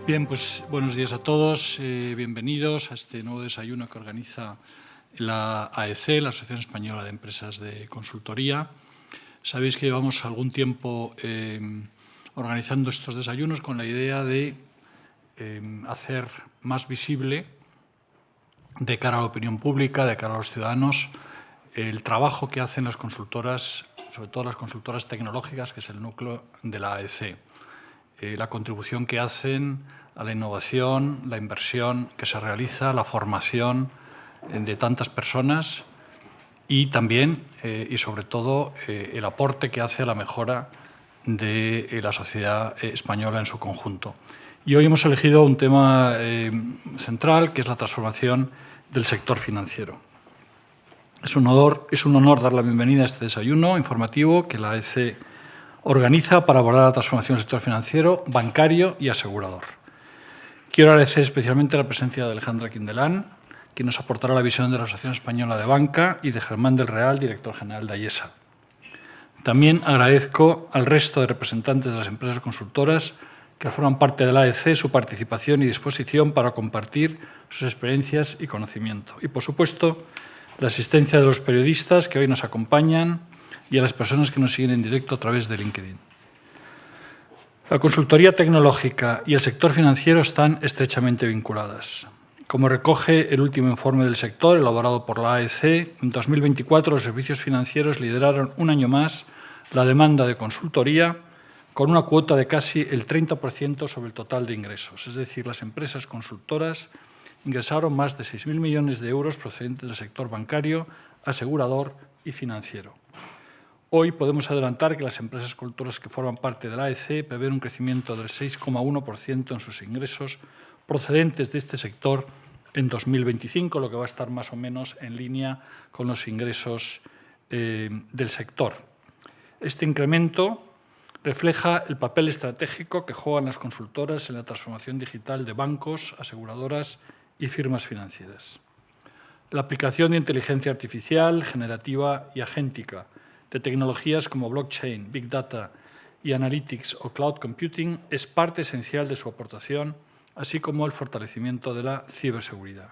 Bien, pues buenos días a todos. Bienvenidos a este nuevo desayuno que organiza la AEC, la Asociación Española de Empresas de Consultoría. Sabéis que llevamos algún tiempo organizando estos desayunos con la idea de hacer más visible de cara a la opinión pública, de cara a los ciudadanos, el trabajo que hacen las consultoras, sobre todo las consultoras tecnológicas, que es el núcleo de la AEC. La contribución que hacen a la innovación, la inversión que se realiza, la formación de tantas personas y también y sobre todo el aporte que hace a la mejora de la sociedad española en su conjunto. Y hoy hemos elegido un tema central, que es la transformación del sector financiero. Es un honor dar la bienvenida a este desayuno informativo que la AEC organiza para abordar la transformación del sector financiero, bancario y asegurador. Quiero agradecer especialmente la presencia de Alejandra Quindelán, quien nos aportará la visión de la Asociación Española de Banca, y de Germán del Real, director general de AIESA. También agradezco al resto de representantes de las empresas consultoras que forman parte de la AEC su participación y disposición para compartir sus experiencias y conocimiento. Y, por supuesto, la asistencia de los periodistas que hoy nos acompañan y a las personas que nos siguen en directo a través de LinkedIn. La consultoría tecnológica y el sector financiero están estrechamente vinculadas. Como recoge el último informe del sector elaborado por la AEC, en 2024 los servicios financieros lideraron un año más la demanda de consultoría con una cuota de casi el 30% sobre el total de ingresos. Es decir, las empresas consultoras ingresaron más de 6.000 millones de euros procedentes del sector bancario, asegurador y financiero. Hoy podemos adelantar que las empresas consultoras que forman parte de la AEC prevén un crecimiento del 6,1% en sus ingresos procedentes de este sector en 2025, lo que va a estar más o menos en línea con los ingresos del sector. Este incremento refleja el papel estratégico que juegan las consultoras en la transformación digital de bancos, aseguradoras y firmas financieras. La aplicación de inteligencia artificial, generativa y agéntica, de tecnologías como blockchain, big data y analytics o cloud computing es parte esencial de su aportación, así como el fortalecimiento de la ciberseguridad.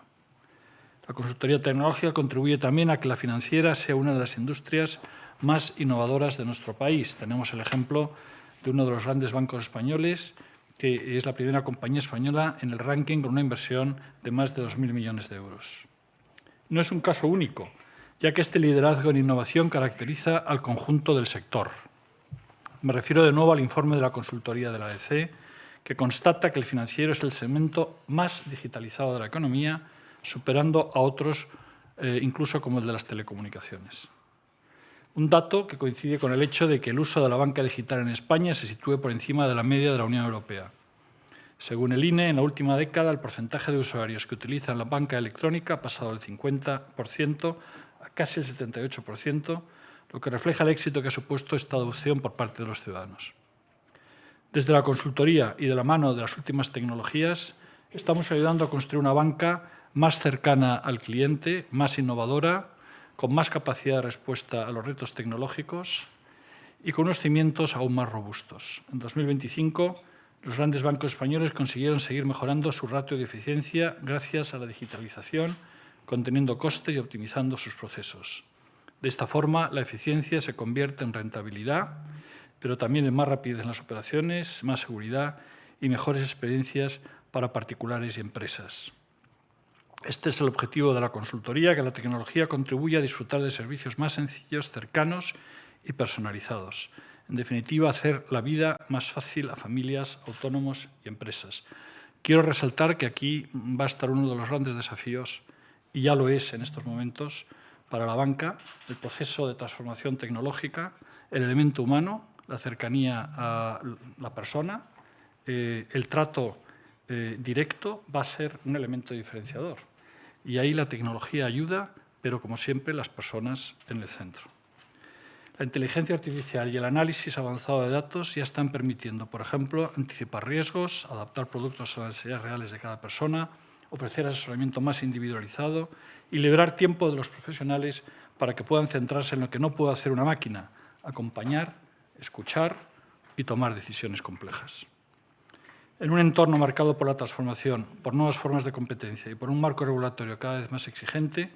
La consultoría tecnológica contribuye también a que la financiera sea una de las industrias más innovadoras de nuestro país. Tenemos el ejemplo de uno de los grandes bancos españoles, que es la primera compañía española en el ranking con una inversión de más de 2.000 millones de euros. No es un caso único, ya que este liderazgo en innovación caracteriza al conjunto del sector. Me refiero de nuevo al informe de la consultoría de la AEC, que constata que el financiero es el segmento más digitalizado de la economía, superando a otros, incluso como el de las telecomunicaciones. Un dato que coincide con el hecho de que el uso de la banca digital en España se sitúe por encima de la media de la Unión Europea. Según el INE, en la última década el porcentaje de usuarios que utilizan la banca electrónica ha pasado del 50% a casi el 78%, lo que refleja el éxito que ha supuesto esta adopción por parte de los ciudadanos. Desde la consultoría y de la mano de las últimas tecnologías, estamos ayudando a construir una banca más cercana al cliente, más innovadora, con más capacidad de respuesta a los retos tecnológicos y con unos cimientos aún más robustos. En 2025, los grandes bancos españoles consiguieron seguir mejorando su ratio de eficiencia gracias a la digitalización, conteniendo costes y optimizando sus procesos. De esta forma, la eficiencia se convierte en rentabilidad, pero también en más rapidez en las operaciones, más seguridad y mejores experiencias para particulares y empresas. Este es el objetivo de la consultoría, que la tecnología contribuya a disfrutar de servicios más sencillos, cercanos y personalizados. En definitiva, hacer la vida más fácil a familias, autónomos y empresas. Quiero resaltar que aquí va a estar uno de los grandes desafíos, y ya lo es en estos momentos, para la banca, el proceso de transformación tecnológica, el elemento humano, la cercanía a la persona, el trato directo va a ser un elemento diferenciador. Y ahí la tecnología ayuda, pero como siempre las personas en el centro. La inteligencia artificial y el análisis avanzado de datos ya están permitiendo, por ejemplo, anticipar riesgos, adaptar productos a las necesidades reales de cada persona, ofrecer asesoramiento más individualizado y liberar tiempo de los profesionales para que puedan centrarse en lo que no puede hacer una máquina: acompañar, escuchar y tomar decisiones complejas. En un entorno marcado por la transformación, por nuevas formas de competencia y por un marco regulatorio cada vez más exigente,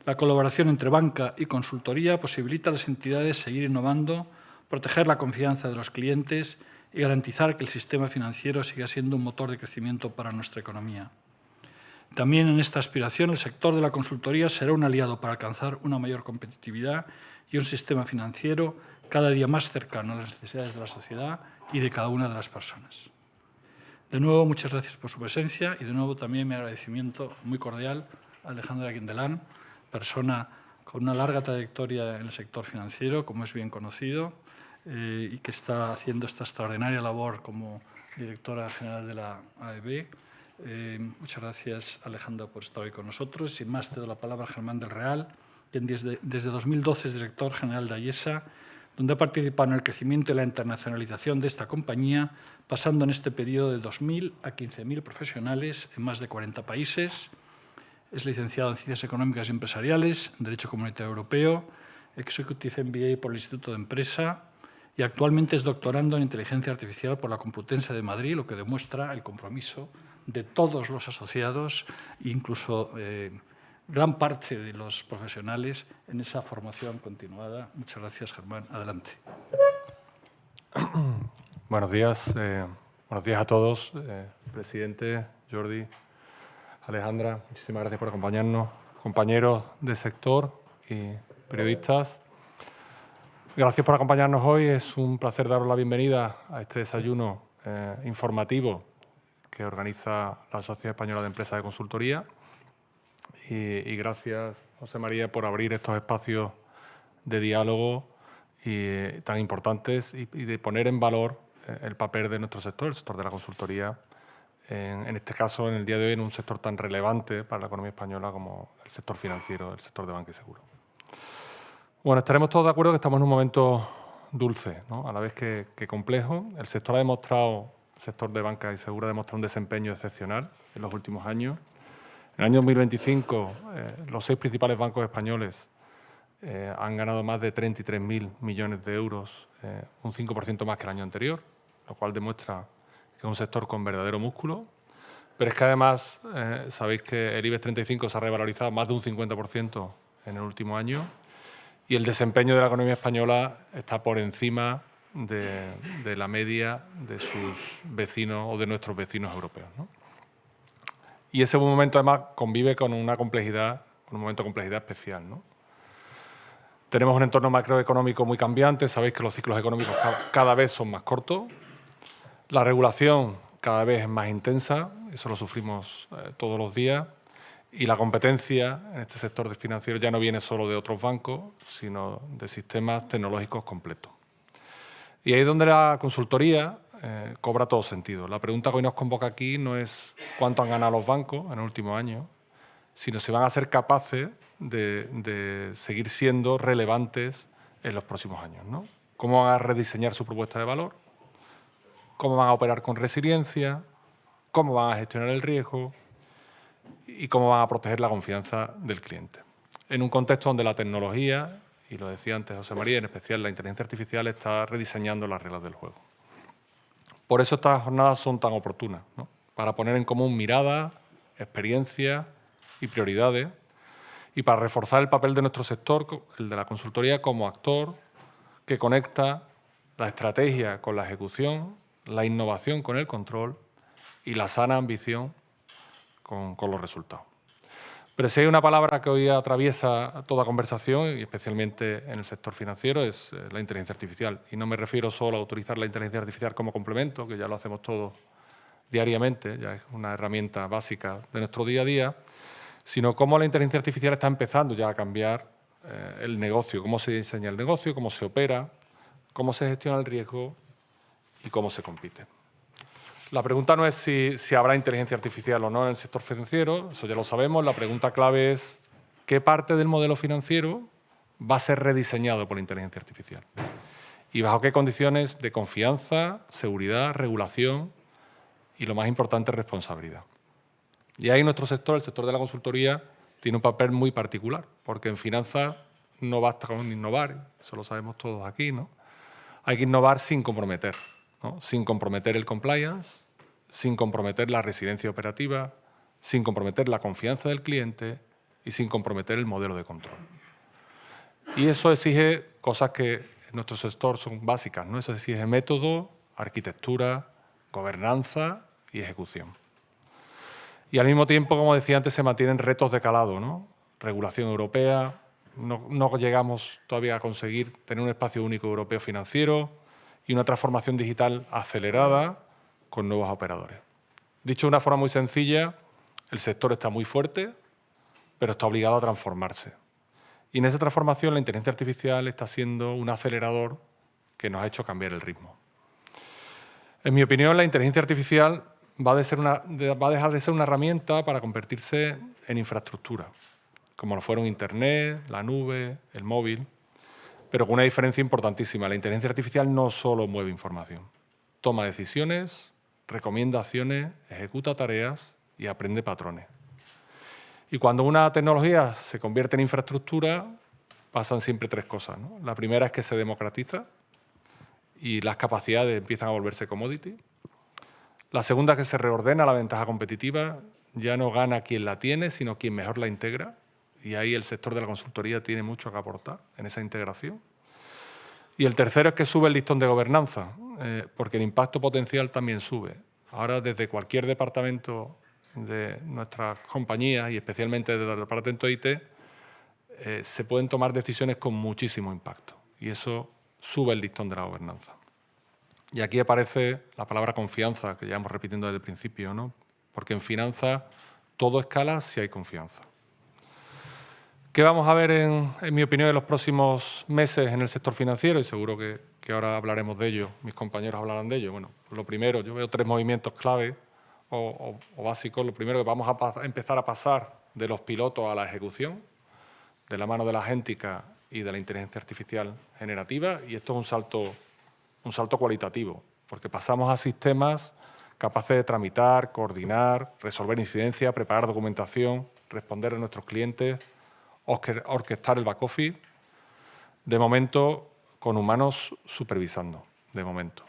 la colaboración entre banca y consultoría posibilita a las entidades seguir innovando, proteger la confianza de los clientes y garantizar que el sistema financiero siga siendo un motor de crecimiento para nuestra economía. También en esta aspiración, el sector de la consultoría será un aliado para alcanzar una mayor competitividad y un sistema financiero cada día más cercano a las necesidades de la sociedad y de cada una de las personas. De nuevo, muchas gracias por su presencia y de nuevo también mi agradecimiento muy cordial a Alejandra Guindelán, persona con una larga trayectoria en el sector financiero, como es bien conocido, y que está haciendo esta extraordinaria labor como directora general de la AEB. Muchas gracias, Alejandra, por estar hoy con nosotros. Sin más, te doy la palabra a Germán del Real, quien desde 2012 es director general de AIESA, donde ha participado en el crecimiento y la internacionalización de esta compañía, pasando en este periodo de 2.000 a 15.000 profesionales en más de 40 países. Es licenciado en Ciencias Económicas y Empresariales, en Derecho Comunitario Europeo, Executive MBA por el Instituto de Empresa y actualmente es doctorando en Inteligencia Artificial por la Complutense de Madrid, lo que demuestra el compromiso de todos los asociados, incluso gran parte de los profesionales, en esa formación continuada. Muchas gracias, Germán. Adelante. Buenos días a todos, presidente, Jordi, Alejandra, muchísimas gracias por acompañarnos, compañeros del sector y periodistas. Gracias por acompañarnos hoy. Es un placer daros la bienvenida a este desayuno informativo que organiza la Sociedad Española de Empresas de Consultoría. Y gracias, José María, por abrir estos espacios de diálogo tan importantes y de poner en valor el papel de nuestro sector, el sector de la consultoría, en este caso, en el día de hoy, en un sector tan relevante para la economía española como el sector financiero, el sector de banca y seguro. Bueno, estaremos todos de acuerdo que estamos en un momento dulce, ¿no? A la vez que complejo. El sector de banca y seguro ha demostrado un desempeño excepcional en los últimos años. En el año 2025, los 6 principales bancos españoles han ganado más de 33.000 millones de euros, un 5% más que el año anterior, lo cual demuestra que es un sector con verdadero músculo. Pero es que además sabéis que el IBEX 35 se ha revalorizado más de un 50% en el último año y el desempeño de la economía española está por encima de la media de sus vecinos o de nuestros vecinos europeos, ¿no? Y ese momento además convive con un momento de complejidad especial, ¿no? Tenemos un entorno macroeconómico muy cambiante, sabéis que los ciclos económicos cada vez son más cortos, la regulación cada vez es más intensa, eso lo sufrimos todos los días, y la competencia en este sector financiero ya no viene solo de otros bancos, sino de sistemas tecnológicos completos. Y ahí es donde la consultoría cobra todo sentido. La pregunta que hoy nos convoca aquí no es cuánto han ganado los bancos en el último año, sino si van a ser capaces de seguir siendo relevantes en los próximos años, ¿no? Cómo van a rediseñar su propuesta de valor, cómo van a operar con resiliencia, cómo van a gestionar el riesgo y cómo van a proteger la confianza del cliente. En un contexto donde la tecnología, y lo decía antes José María, en especial la inteligencia artificial, está rediseñando las reglas del juego. Por eso estas jornadas son tan oportunas, ¿no? Para poner en común miradas, experiencias y prioridades y para reforzar el papel de nuestro sector, el de la consultoría, como actor que conecta la estrategia con la ejecución, la innovación con el control y la sana ambición con los resultados. Pero si hay una palabra que hoy atraviesa toda conversación, y especialmente en el sector financiero, es la inteligencia artificial. Y no me refiero solo a utilizar la inteligencia artificial como complemento, que ya lo hacemos todos diariamente, ya es una herramienta básica de nuestro día a día, sino cómo la inteligencia artificial está empezando ya a cambiar el negocio, cómo se diseña el negocio, cómo se opera, cómo se gestiona el riesgo y cómo se compite. La pregunta no es si habrá inteligencia artificial o no en el sector financiero, eso ya lo sabemos. La pregunta clave es qué parte del modelo financiero va a ser rediseñado por la inteligencia artificial y bajo qué condiciones de confianza, seguridad, regulación y, lo más importante, responsabilidad. Y ahí nuestro sector, el sector de la consultoría, tiene un papel muy particular, porque en finanzas no basta con innovar, eso lo sabemos todos aquí, ¿no? Hay que innovar sin comprometer, ¿no? Sin comprometer el compliance, sin comprometer la resiliencia operativa, sin comprometer la confianza del cliente y sin comprometer el modelo de control. Y eso exige cosas que en nuestro sector son básicas, ¿no? Eso exige método, arquitectura, gobernanza y ejecución. Y al mismo tiempo, como decía antes, se mantienen retos de calado, ¿no? Regulación europea, no llegamos todavía a conseguir tener un espacio único europeo financiero y una transformación digital acelerada con nuevos operadores. Dicho de una forma muy sencilla, el sector está muy fuerte, pero está obligado a transformarse. Y en esa transformación la inteligencia artificial está siendo un acelerador que nos ha hecho cambiar el ritmo. En mi opinión, la inteligencia artificial va a dejar de ser una herramienta para convertirse en infraestructura, como lo fueron Internet, la nube, el móvil, pero con una diferencia importantísima. La inteligencia artificial no solo mueve información, toma decisiones, recomienda acciones, ejecuta tareas y aprende patrones. Y cuando una tecnología se convierte en infraestructura, pasan siempre tres cosas, ¿no? La primera es que se democratiza y las capacidades empiezan a volverse commodity. La segunda es que se reordena la ventaja competitiva, ya no gana quien la tiene, sino quien mejor la integra. Y ahí el sector de la consultoría tiene mucho que aportar en esa integración. Y el tercero es que sube el listón de gobernanza, porque el impacto potencial también sube. Ahora, desde cualquier departamento de nuestras compañías, y especialmente desde el departamento de IT, se pueden tomar decisiones con muchísimo impacto. Y eso sube el listón de la gobernanza. Y aquí aparece la palabra confianza, que llevamos repitiendo desde el principio, ¿no? Porque en finanzas todo escala si hay confianza. ¿Qué vamos a ver, en mi opinión, en los próximos meses en el sector financiero? Y seguro que ahora hablaremos de ello, mis compañeros hablarán de ello. Bueno, lo primero, yo veo tres movimientos clave o básicos. Lo primero, que vamos a empezar a pasar de los pilotos a la ejecución, de la mano de la agéntica y de la inteligencia artificial generativa, y esto es un salto cualitativo, porque pasamos a sistemas capaces de tramitar, coordinar, resolver incidencias, preparar documentación, responder a nuestros clientes, orquestar el back office, de momento con humanos supervisando, de momento.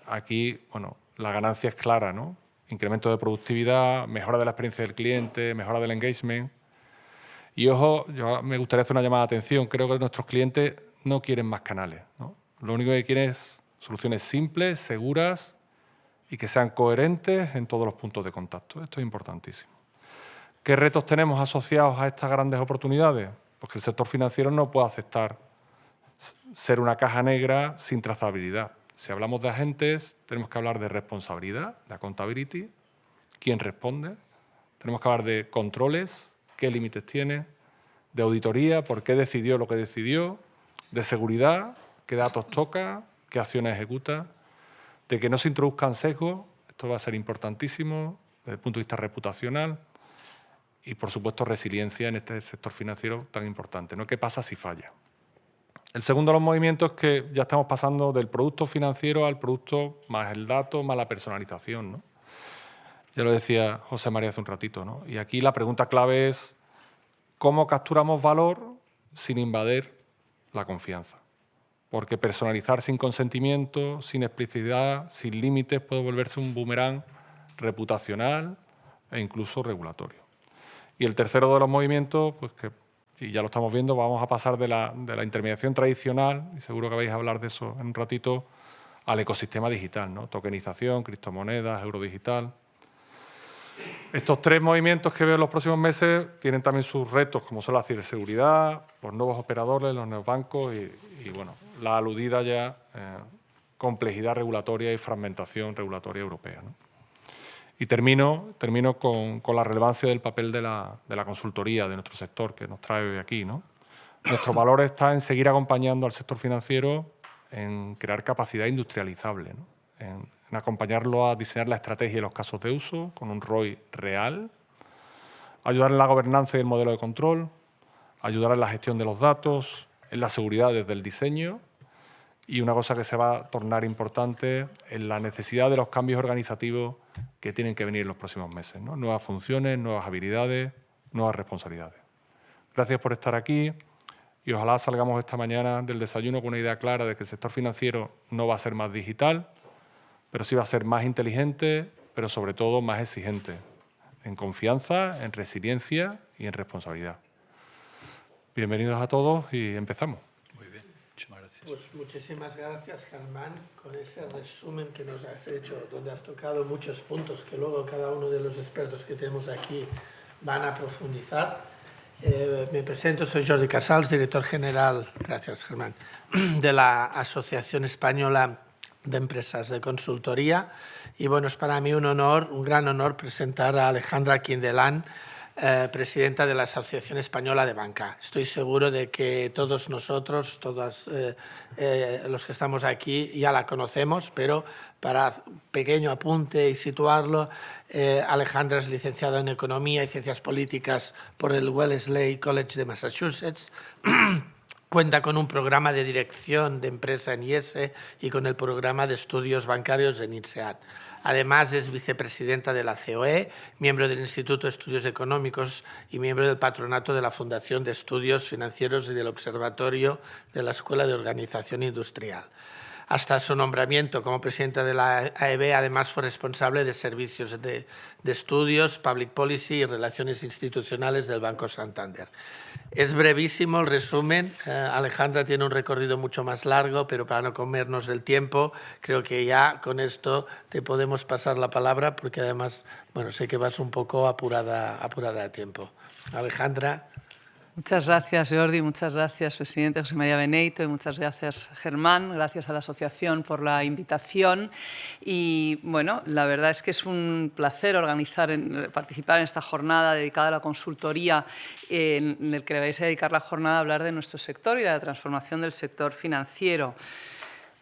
Aquí, bueno, la ganancia es clara, ¿no? Incremento de productividad, mejora de la experiencia del cliente, mejora del engagement. Y ojo, yo me gustaría hacer una llamada de atención. Creo que nuestros clientes no quieren más canales, ¿no? Lo único que quieren es soluciones simples, seguras y que sean coherentes en todos los puntos de contacto. Esto es importantísimo. ¿Qué retos tenemos asociados a estas grandes oportunidades? Pues que el sector financiero no puede aceptar ser una caja negra sin trazabilidad. Si hablamos de agentes, tenemos que hablar de responsabilidad, de accountability, quién responde. Tenemos que hablar de controles, qué límites tiene, de auditoría, por qué decidió lo que decidió, de seguridad, qué datos toca, qué acciones ejecuta, de que no se introduzcan sesgos, esto va a ser importantísimo desde el punto de vista reputacional, y, por supuesto, resiliencia en este sector financiero tan importante, ¿no? ¿Qué pasa si falla? El segundo de los movimientos es que ya estamos pasando del producto financiero al producto más el dato, más la personalización, ¿no? Ya lo decía José María hace un ratito, ¿no? Y aquí la pregunta clave es ¿cómo capturamos valor sin invadir la confianza? Porque personalizar sin consentimiento, sin explicidad, sin límites, puede volverse un boomerang reputacional e incluso regulatorio. Y el tercero de los movimientos, pues que y ya lo estamos viendo, vamos a pasar de la intermediación tradicional, y seguro que vais a hablar de eso en un ratito, al ecosistema digital, ¿no? Tokenización, criptomonedas, euro digital. Estos tres movimientos que veo en los próximos meses tienen también sus retos, como son la ciberseguridad, los nuevos operadores, los nuevos bancos y bueno, la aludida ya complejidad regulatoria y fragmentación regulatoria europea, ¿no? Y termino con la relevancia del papel de la consultoría de nuestro sector, que nos trae hoy aquí, ¿no? Nuestro valor está en seguir acompañando al sector financiero en crear capacidad industrializable, ¿no? En acompañarlo a diseñar la estrategia y los casos de uso con un ROI real, ayudar en la gobernanza y el modelo de control, ayudar en la gestión de los datos, en la seguridad desde el diseño, y una cosa que se va a tornar importante en la necesidad de los cambios organizativos que tienen que venir en los próximos meses, ¿no? Nuevas funciones, nuevas habilidades, nuevas responsabilidades. Gracias por estar aquí y ojalá salgamos esta mañana del desayuno con una idea clara de que el sector financiero no va a ser más digital, pero sí va a ser más inteligente pero sobre todo más exigente, en confianza, en resiliencia y en responsabilidad. Bienvenidos a todos y empezamos. Muy bien, muchísimas gracias. Pues muchísimas gracias, Germán, con ese resumen que nos has hecho, donde has tocado muchos puntos que luego cada uno de los expertos que tenemos aquí van a profundizar. Me presento, soy Jordi Casals, director general, gracias Germán, de la Asociación Española de Empresas de Consultoría. Y bueno, es para mí un honor, un gran honor presentar a Alejandra Quindelán, presidenta de la Asociación Española de Banca. Estoy seguro de que todos nosotros, todos los que estamos aquí, ya la conocemos, pero para pequeño apunte y situarlo, Alejandra es licenciada en Economía y Ciencias Políticas por el Wellesley College de Massachusetts. Cuenta con un programa de dirección de empresa en IESE y con el programa de estudios bancarios en INSEAD. Además, es vicepresidenta de la COE, miembro del Instituto de Estudios Económicos y miembro del patronato de la Fundación de Estudios Financieros y del Observatorio de la Escuela de Organización Industrial. Hasta su nombramiento como presidenta de la AEB, además fue responsable de servicios de estudios, Public Policy y Relaciones Institucionales del Banco Santander. Es brevísimo el resumen. Alejandra tiene un recorrido mucho más largo, pero para no comernos el tiempo, creo que ya con esto te podemos pasar la palabra, porque además, bueno, sé que vas un poco apurada a tiempo. Alejandra. Muchas gracias, Jordi, muchas gracias, presidente José María Beneito, y muchas gracias, Germán, gracias a la asociación por la invitación. Y bueno, la verdad es que es un placer participar en esta jornada dedicada a la consultoría, en el que le vais a dedicar la jornada a hablar de nuestro sector y de la transformación del sector financiero.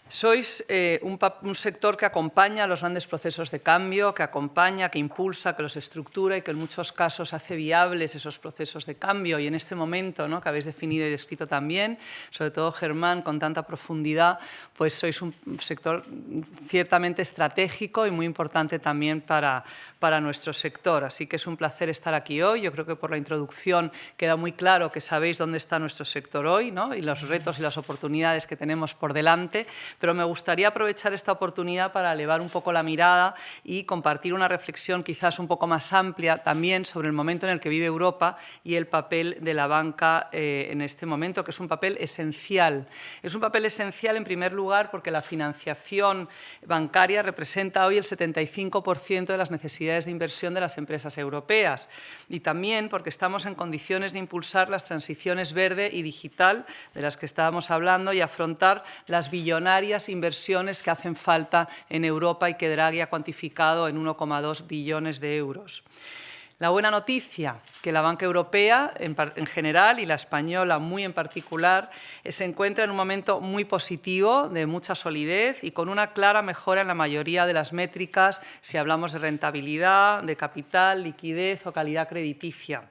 Sois un sector que acompaña los grandes procesos de cambio, que acompaña, que impulsa, que los estructura y que en muchos casos hace viables esos procesos de cambio. Y en este momento, ¿no?, que habéis definido y descrito también, sobre todo Germán, con tanta profundidad, pues sois un sector ciertamente estratégico y muy importante también para nuestro sector. Así que es un placer estar aquí hoy. Yo creo que por la introducción queda muy claro que sabéis dónde está nuestro sector hoy, ¿no?, y los retos y las oportunidades que tenemos por delante. Pero me gustaría aprovechar esta oportunidad para elevar un poco la mirada y compartir una reflexión quizás un poco más amplia también sobre el momento en el que vive Europa y el papel de la banca en este momento, que es un papel esencial. Es un papel esencial, en primer lugar, porque la financiación bancaria representa hoy el 75% de las necesidades de inversión de las empresas europeas, y también porque estamos en condiciones de impulsar las transiciones verde y digital de las que estábamos hablando y afrontar las billonarias inversiones que hacen falta en Europa y que Draghi ha cuantificado en 1,2 billones de euros. La buena noticia, que la banca europea en general y la española muy en particular se encuentra en un momento muy positivo, de mucha solidez y con una clara mejora en la mayoría de las métricas si hablamos de rentabilidad, de capital, liquidez o calidad crediticia.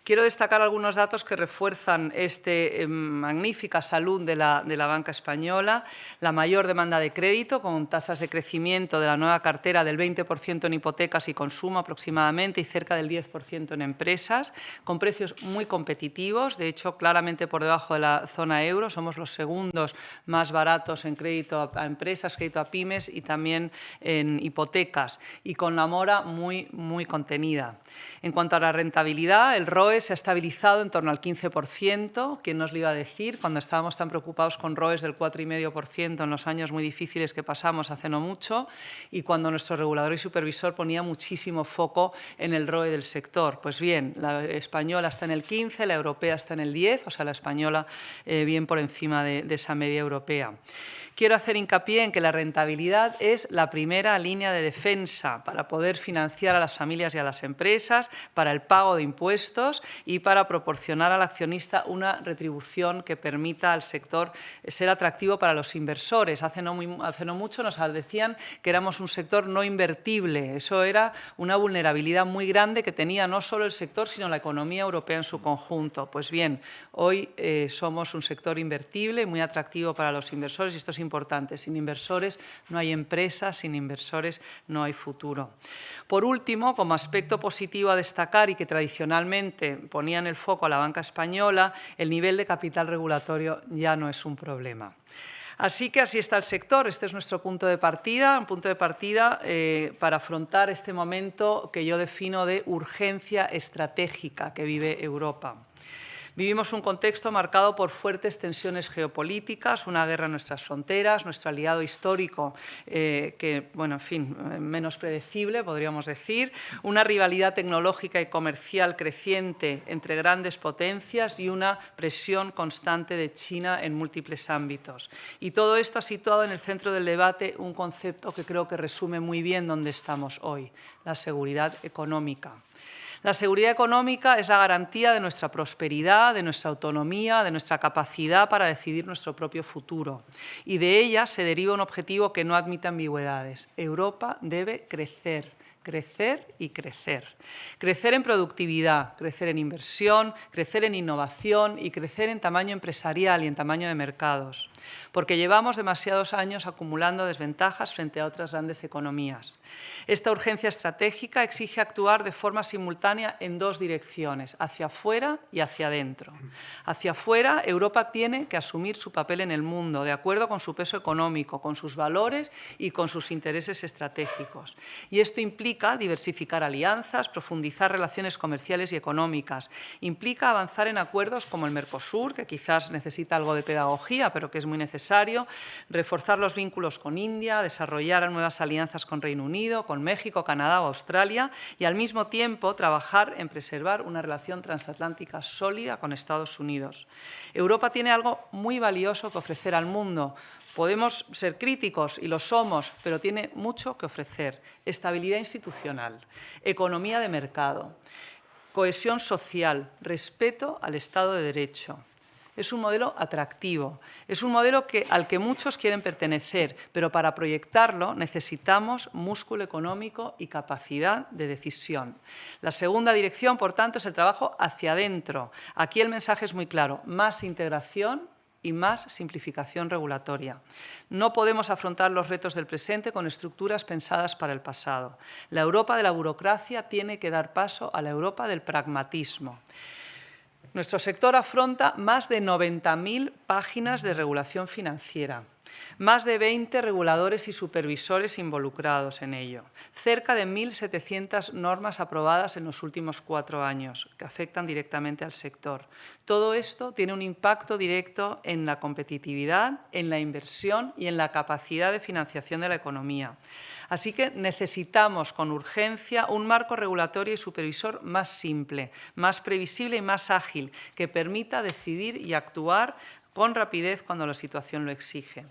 Quiero destacar algunos datos que refuerzan esta magnífica salud de la banca española. La mayor demanda de crédito, con tasas de crecimiento de la nueva cartera del 20% en hipotecas y consumo aproximadamente y cerca del 10% en empresas, con precios muy competitivos, de hecho claramente por debajo de la zona euro. Somos los segundos más baratos en crédito a empresas, crédito a pymes y también en hipotecas, y con la mora muy contenida. En cuanto a la rentabilidad, el ROE se ha estabilizado en torno al 15%. ¿Quién nos lo iba a decir cuando estábamos tan preocupados con ROEs del 4,5% en los años muy difíciles que pasamos hace no mucho, y cuando nuestro regulador y supervisor ponía muchísimo foco en el ROE del sector? Pues bien, la española está en el 15%, la europea está en el 10%, o sea, la española bien por encima de esa media europea. Quiero hacer hincapié en que la rentabilidad es la primera línea de defensa para poder financiar a las familias y a las empresas, para el pago de impuestos y para proporcionar al accionista una retribución que permita al sector ser atractivo para los inversores. Hace no mucho nos decían que éramos un sector no invertible. Eso era una vulnerabilidad muy grande que tenía no solo el sector, sino la economía europea en su conjunto. Pues bien, hoy somos un sector invertible, muy atractivo para los inversores, y esto es importante. Sin inversores no hay empresas, sin inversores no hay futuro. Por último, como aspecto positivo a destacar y que tradicionalmente ponían el foco a la banca española, el nivel de capital regulatorio ya no es un problema. Así que así está el sector. Este es nuestro punto de partida, un punto de partida para afrontar este momento que yo defino de urgencia estratégica que vive Europa. Vivimos un contexto marcado por fuertes tensiones geopolíticas, una guerra en nuestras fronteras, nuestro aliado histórico, que, bueno, en fin, menos predecible, podríamos decir, una rivalidad tecnológica y comercial creciente entre grandes potencias y una presión constante de China en múltiples ámbitos. Y todo esto ha situado en el centro del debate un concepto que creo que resume muy bien dónde estamos hoy, la seguridad económica. La seguridad económica es la garantía de nuestra prosperidad, de nuestra autonomía, de nuestra capacidad para decidir nuestro propio futuro. Y de ella se deriva un objetivo que no admite ambigüedades. Europa debe crecer. Crecer y crecer. Crecer en productividad, crecer en inversión, crecer en innovación y crecer en tamaño empresarial y en tamaño de mercados. Porque llevamos demasiados años acumulando desventajas frente a otras grandes economías. Esta urgencia estratégica exige actuar de forma simultánea en dos direcciones, hacia afuera y hacia adentro. Hacia afuera, Europa tiene que asumir su papel en el mundo, de acuerdo con su peso económico, con sus valores y con sus intereses estratégicos. Y esto implica diversificar alianzas, profundizar relaciones comerciales y económicas. Implica avanzar en acuerdos como el Mercosur, que quizás necesita algo de pedagogía, pero que es muy necesario, reforzar los vínculos con India, desarrollar nuevas alianzas con Reino Unido, con México, Canadá o Australia y al mismo tiempo trabajar en preservar una relación transatlántica sólida con Estados Unidos. Europa tiene algo muy valioso que ofrecer al mundo. Podemos ser críticos, y lo somos, pero tiene mucho que ofrecer. Estabilidad institucional, economía de mercado, cohesión social, respeto al Estado de Derecho. Es un modelo atractivo, es un modelo al que muchos quieren pertenecer, pero para proyectarlo necesitamos músculo económico y capacidad de decisión. La segunda dirección, por tanto, es el trabajo hacia adentro. Aquí el mensaje es muy claro: más integración y más simplificación regulatoria. No podemos afrontar los retos del presente con estructuras pensadas para el pasado. La Europa de la burocracia tiene que dar paso a la Europa del pragmatismo. Nuestro sector afronta más de 90.000 páginas de regulación financiera, más de 20 reguladores y supervisores involucrados en ello, cerca de 1.700 normas aprobadas en los últimos 4 años que afectan directamente al sector. Todo esto tiene un impacto directo en la competitividad, en la inversión y en la capacidad de financiación de la economía. Así que necesitamos con urgencia un marco regulatorio y supervisor más simple, más previsible y más ágil, que permita decidir y actuar con rapidez cuando la situación lo exige.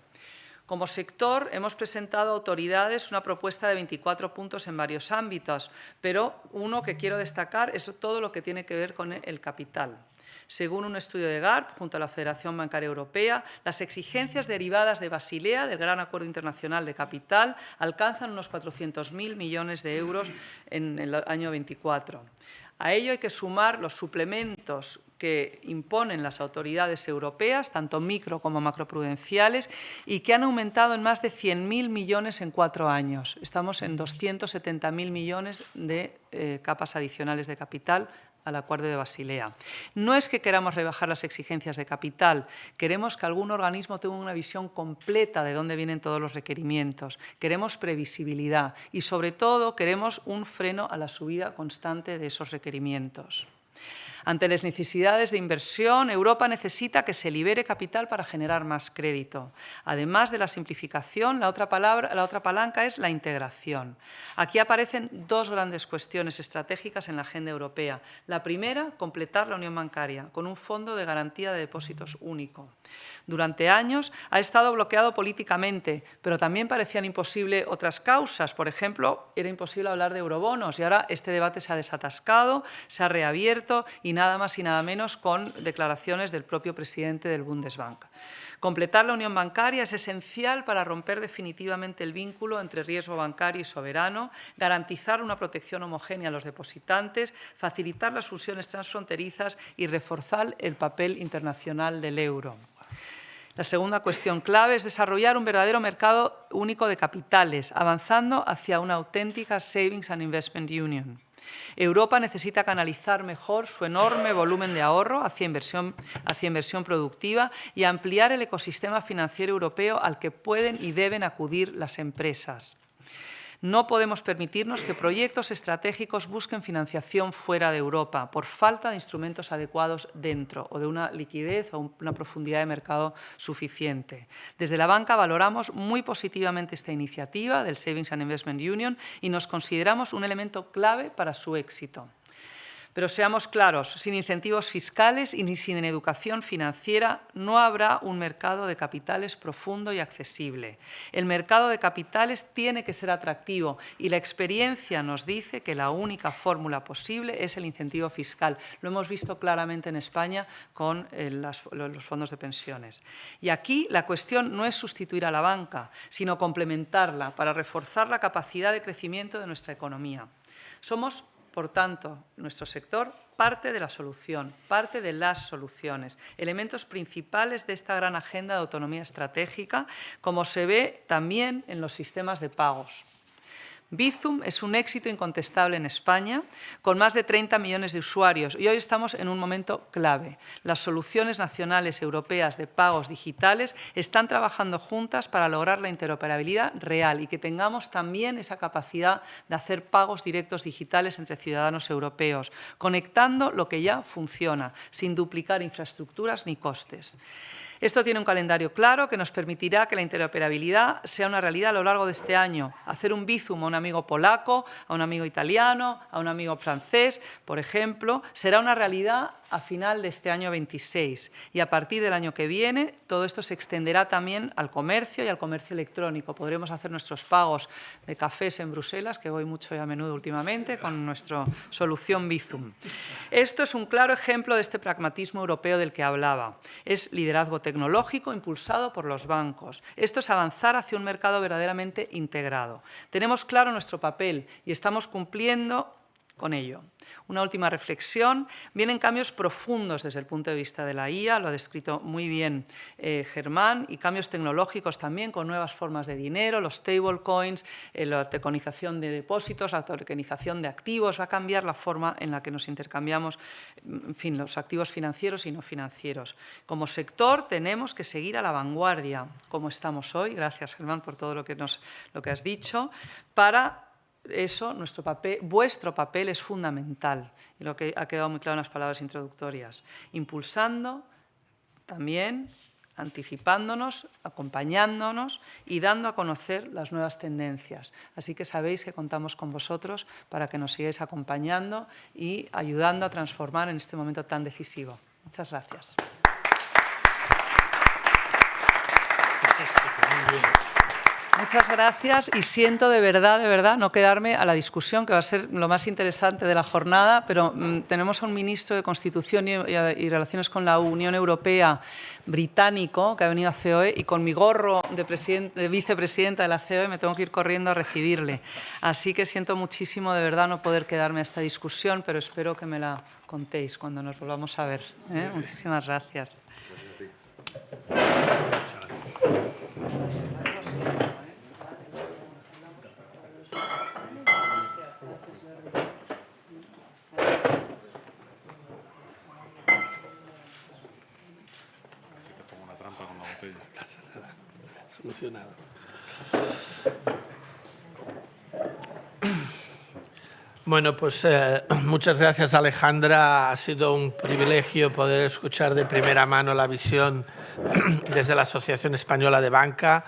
Como sector, hemos presentado a autoridades una propuesta de 24 puntos en varios ámbitos, pero uno que quiero destacar es todo lo que tiene que ver con el capital. Según un estudio de GARP, junto a la Federación Bancaria Europea, las exigencias derivadas de Basilea, del Gran Acuerdo Internacional de Capital, alcanzan unos 400.000 millones de euros en el año 24. A ello hay que sumar los suplementos que imponen las autoridades europeas, tanto micro como macroprudenciales, y que han aumentado en más de 100.000 millones en 4 años. Estamos en 270.000 millones de capas adicionales de capital al Acuerdo de Basilea. No es que queramos rebajar las exigencias de capital, queremos que algún organismo tenga una visión completa de dónde vienen todos los requerimientos, queremos previsibilidad y, sobre todo, queremos un freno a la subida constante de esos requerimientos. Ante las necesidades de inversión, Europa necesita que se libere capital para generar más crédito. Además de la simplificación, la otra palanca es la integración. Aquí aparecen dos grandes cuestiones estratégicas en la agenda europea. La primera, completar la unión bancaria con un fondo de garantía de depósitos único. Durante años ha estado bloqueado políticamente, pero también parecían imposibles otras causas. Por ejemplo, era imposible hablar de eurobonos y ahora este debate se ha desatascado, se ha reabierto y nada más y nada menos con declaraciones del propio presidente del Bundesbank. Completar la unión bancaria es esencial para romper definitivamente el vínculo entre riesgo bancario y soberano, garantizar una protección homogénea a los depositantes, facilitar las fusiones transfronterizas y reforzar el papel internacional del euro. La segunda cuestión clave es desarrollar un verdadero mercado único de capitales, avanzando hacia una auténtica Savings and Investment Union. Europa necesita canalizar mejor su enorme volumen de ahorro hacia inversión productiva y ampliar el ecosistema financiero europeo al que pueden y deben acudir las empresas. No podemos permitirnos que proyectos estratégicos busquen financiación fuera de Europa por falta de instrumentos adecuados dentro o de una liquidez o una profundidad de mercado suficiente. Desde la banca valoramos muy positivamente esta iniciativa del Savings and Investment Union y nos consideramos un elemento clave para su éxito. Pero seamos claros, sin incentivos fiscales y sin educación financiera no habrá un mercado de capitales profundo y accesible. El mercado de capitales tiene que ser atractivo y la experiencia nos dice que la única fórmula posible es el incentivo fiscal. Lo hemos visto claramente en España con los fondos de pensiones. Y aquí la cuestión no es sustituir a la banca, sino complementarla para reforzar la capacidad de crecimiento de nuestra economía. Somos, por tanto, nuestro sector, parte de la solución, parte de las soluciones, elementos principales de esta gran agenda de autonomía estratégica, como se ve también en los sistemas de pagos. Bizum es un éxito incontestable en España, con más de 30 millones de usuarios, y hoy estamos en un momento clave. Las soluciones nacionales europeas de pagos digitales están trabajando juntas para lograr la interoperabilidad real y que tengamos también esa capacidad de hacer pagos directos digitales entre ciudadanos europeos, conectando lo que ya funciona, sin duplicar infraestructuras ni costes. Esto tiene un calendario claro que nos permitirá que la interoperabilidad sea una realidad a lo largo de este año. Hacer un Bizum a un amigo polaco, a un amigo italiano, a un amigo francés, por ejemplo, será una realidad a final de este año 26. Y a partir del año que viene, todo esto se extenderá también al comercio y al comercio electrónico. Podremos hacer nuestros pagos de cafés en Bruselas, que voy mucho y a menudo últimamente, con nuestra solución Bizum. Esto es un claro ejemplo de este pragmatismo europeo del que hablaba. Es liderazgo tecnológico impulsado por los bancos. Esto es avanzar hacia un mercado verdaderamente integrado. Tenemos claro nuestro papel y estamos cumpliendo con ello. Una última reflexión. Vienen cambios profundos desde el punto de vista de la IA, lo ha descrito muy bien Germán, y cambios tecnológicos también con nuevas formas de dinero, los stablecoins, la tokenización de depósitos, la tokenización de activos, va a cambiar la forma en la que nos intercambiamos, en fin, los activos financieros y no financieros. Como sector tenemos que seguir a la vanguardia, como estamos hoy, gracias Germán por todo lo que has dicho, para eso, vuestro papel es fundamental, y lo que ha quedado muy claro en las palabras introductorias, impulsando también, anticipándonos, acompañándonos y dando a conocer las nuevas tendencias. Así que sabéis que contamos con vosotros para que nos sigáis acompañando y ayudando a transformar en este momento tan decisivo. Muchas gracias. Muchas gracias y siento de verdad no quedarme a la discusión, que va a ser lo más interesante de la jornada, pero tenemos a un ministro de Constitución y Relaciones con la Unión Europea británico que ha venido a COE y con mi gorro de vicepresidenta de la COE me tengo que ir corriendo a recibirle. Así que siento muchísimo de verdad no poder quedarme a esta discusión, pero espero que me la contéis cuando nos volvamos a ver. Muchísimas gracias. Solucionado. Bueno, pues muchas gracias Alejandra. Ha sido un privilegio poder escuchar de primera mano la visión desde la Asociación Española de Banca.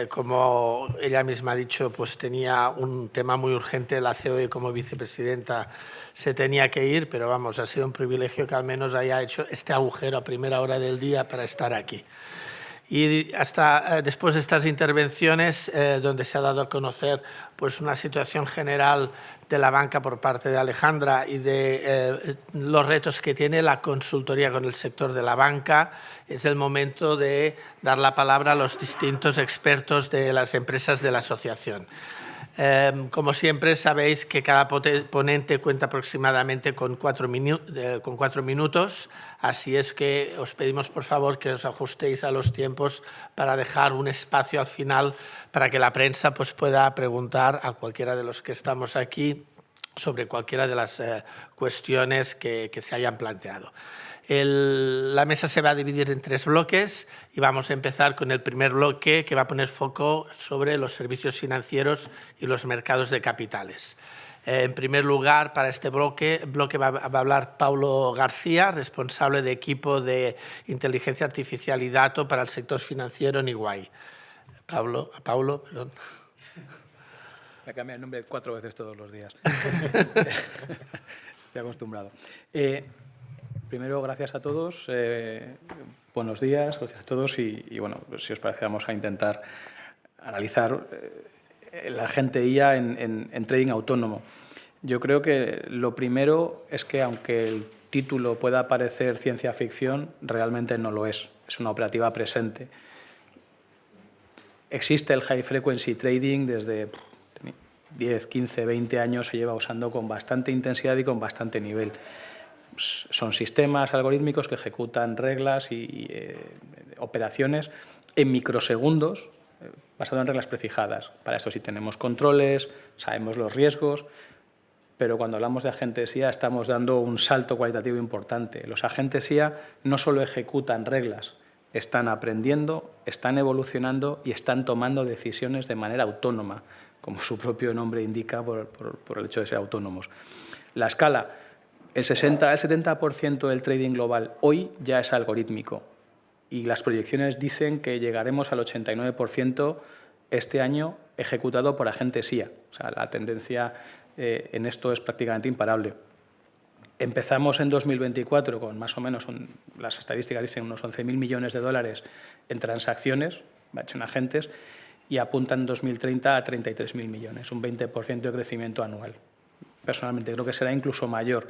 Como ella misma ha dicho, pues tenía un tema muy urgente. La COE como vicepresidenta se tenía que ir, pero vamos, ha sido un privilegio que al menos haya hecho este agujero a primera hora del día para estar aquí. Y hasta después de estas intervenciones, donde se ha dado a conocer pues, una situación general de la banca por parte de Alejandra y de los retos que tiene la consultoría con el sector de la banca, es el momento de dar la palabra a los distintos expertos de las empresas de la asociación. Como siempre, sabéis que cada ponente cuenta aproximadamente con 4 minutos, así es que os pedimos por favor que os ajustéis a los tiempos para dejar un espacio al final para que la prensa pues, pueda preguntar a cualquiera de los que estamos aquí sobre cualquiera de las cuestiones que se hayan planteado. La mesa se va a dividir en 3 bloques y vamos a empezar con el primer bloque, que va a poner foco sobre los servicios financieros y los mercados de capitales. En primer lugar, para este bloque va a hablar Paulo García, responsable de equipo de inteligencia artificial y datos para el sector financiero en EY. Paulo, perdón. Me cambia el nombre 4 veces todos los días. Estoy acostumbrado. Primero, gracias a todos. Buenos días, gracias a todos. Y bueno, si os parece, vamos a intentar analizar la agente IA en trading autónomo. Yo creo que lo primero es que, aunque el título pueda parecer ciencia ficción, realmente no lo es. Es una operativa presente. Existe el high frequency trading desde 10, 15, 20 años, se lleva usando con bastante intensidad y con bastante nivel. Son sistemas algorítmicos que ejecutan reglas y operaciones en microsegundos, basado en reglas prefijadas. Para esto sí tenemos controles, sabemos los riesgos, pero cuando hablamos de agentes IA estamos dando un salto cualitativo importante. Los agentes IA no solo ejecutan reglas, están aprendiendo, están evolucionando y están tomando decisiones de manera autónoma, como su propio nombre indica por el hecho de ser autónomos. La escala, el 70% del trading global hoy ya es algorítmico y las proyecciones dicen que llegaremos al 89% este año ejecutado por agentes IA. O sea, la tendencia en esto es prácticamente imparable. Empezamos en 2024 con más o menos, las estadísticas dicen, unos 11.000 millones de dólares en transacciones, en agentes, y apuntan en 2030 a 33.000 millones, un 20% de crecimiento anual. Personalmente creo que será incluso mayor.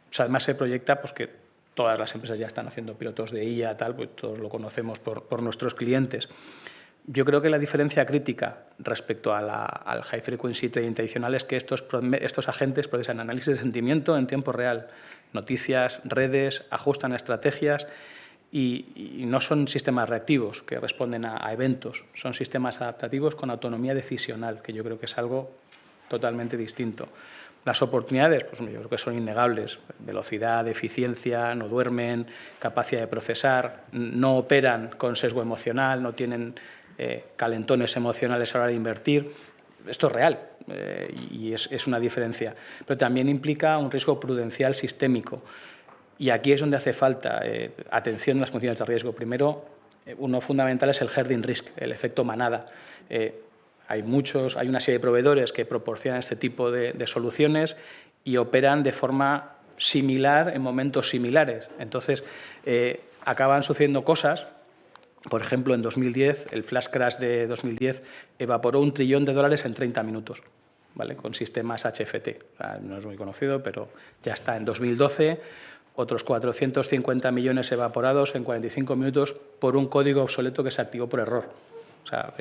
O sea, además se proyecta pues, que todas las empresas ya están haciendo pilotos de IA, tal, pues todos lo conocemos por nuestros clientes. Yo creo que la diferencia crítica respecto al high frequency trading tradicional es que estos agentes procesan análisis de sentimiento en tiempo real, noticias, redes, ajustan estrategias y no son sistemas reactivos que responden a eventos, son sistemas adaptativos con autonomía decisional, que yo creo que es algo totalmente distinto. Las oportunidades, pues yo creo que son innegables. Velocidad, eficiencia, no duermen, capacidad de procesar, no operan con sesgo emocional, no tienen calentones emocionales a la hora de invertir. Esto es real y es una diferencia. Pero también implica un riesgo prudencial sistémico. Y aquí es donde hace falta atención en las funciones de riesgo. Primero, uno fundamental es el herding risk, el efecto manada. Hay una serie de proveedores que proporcionan este tipo de soluciones y operan de forma similar en momentos similares. Entonces, acaban sucediendo cosas. Por ejemplo, en 2010, el flash crash de 2010 evaporó $1 trillón en 30 minutos, ¿vale? Con sistemas HFT. O sea, no es muy conocido, pero ya está. En 2012, otros 450 millones evaporados en 45 minutos por un código obsoleto que se activó por error. O sea,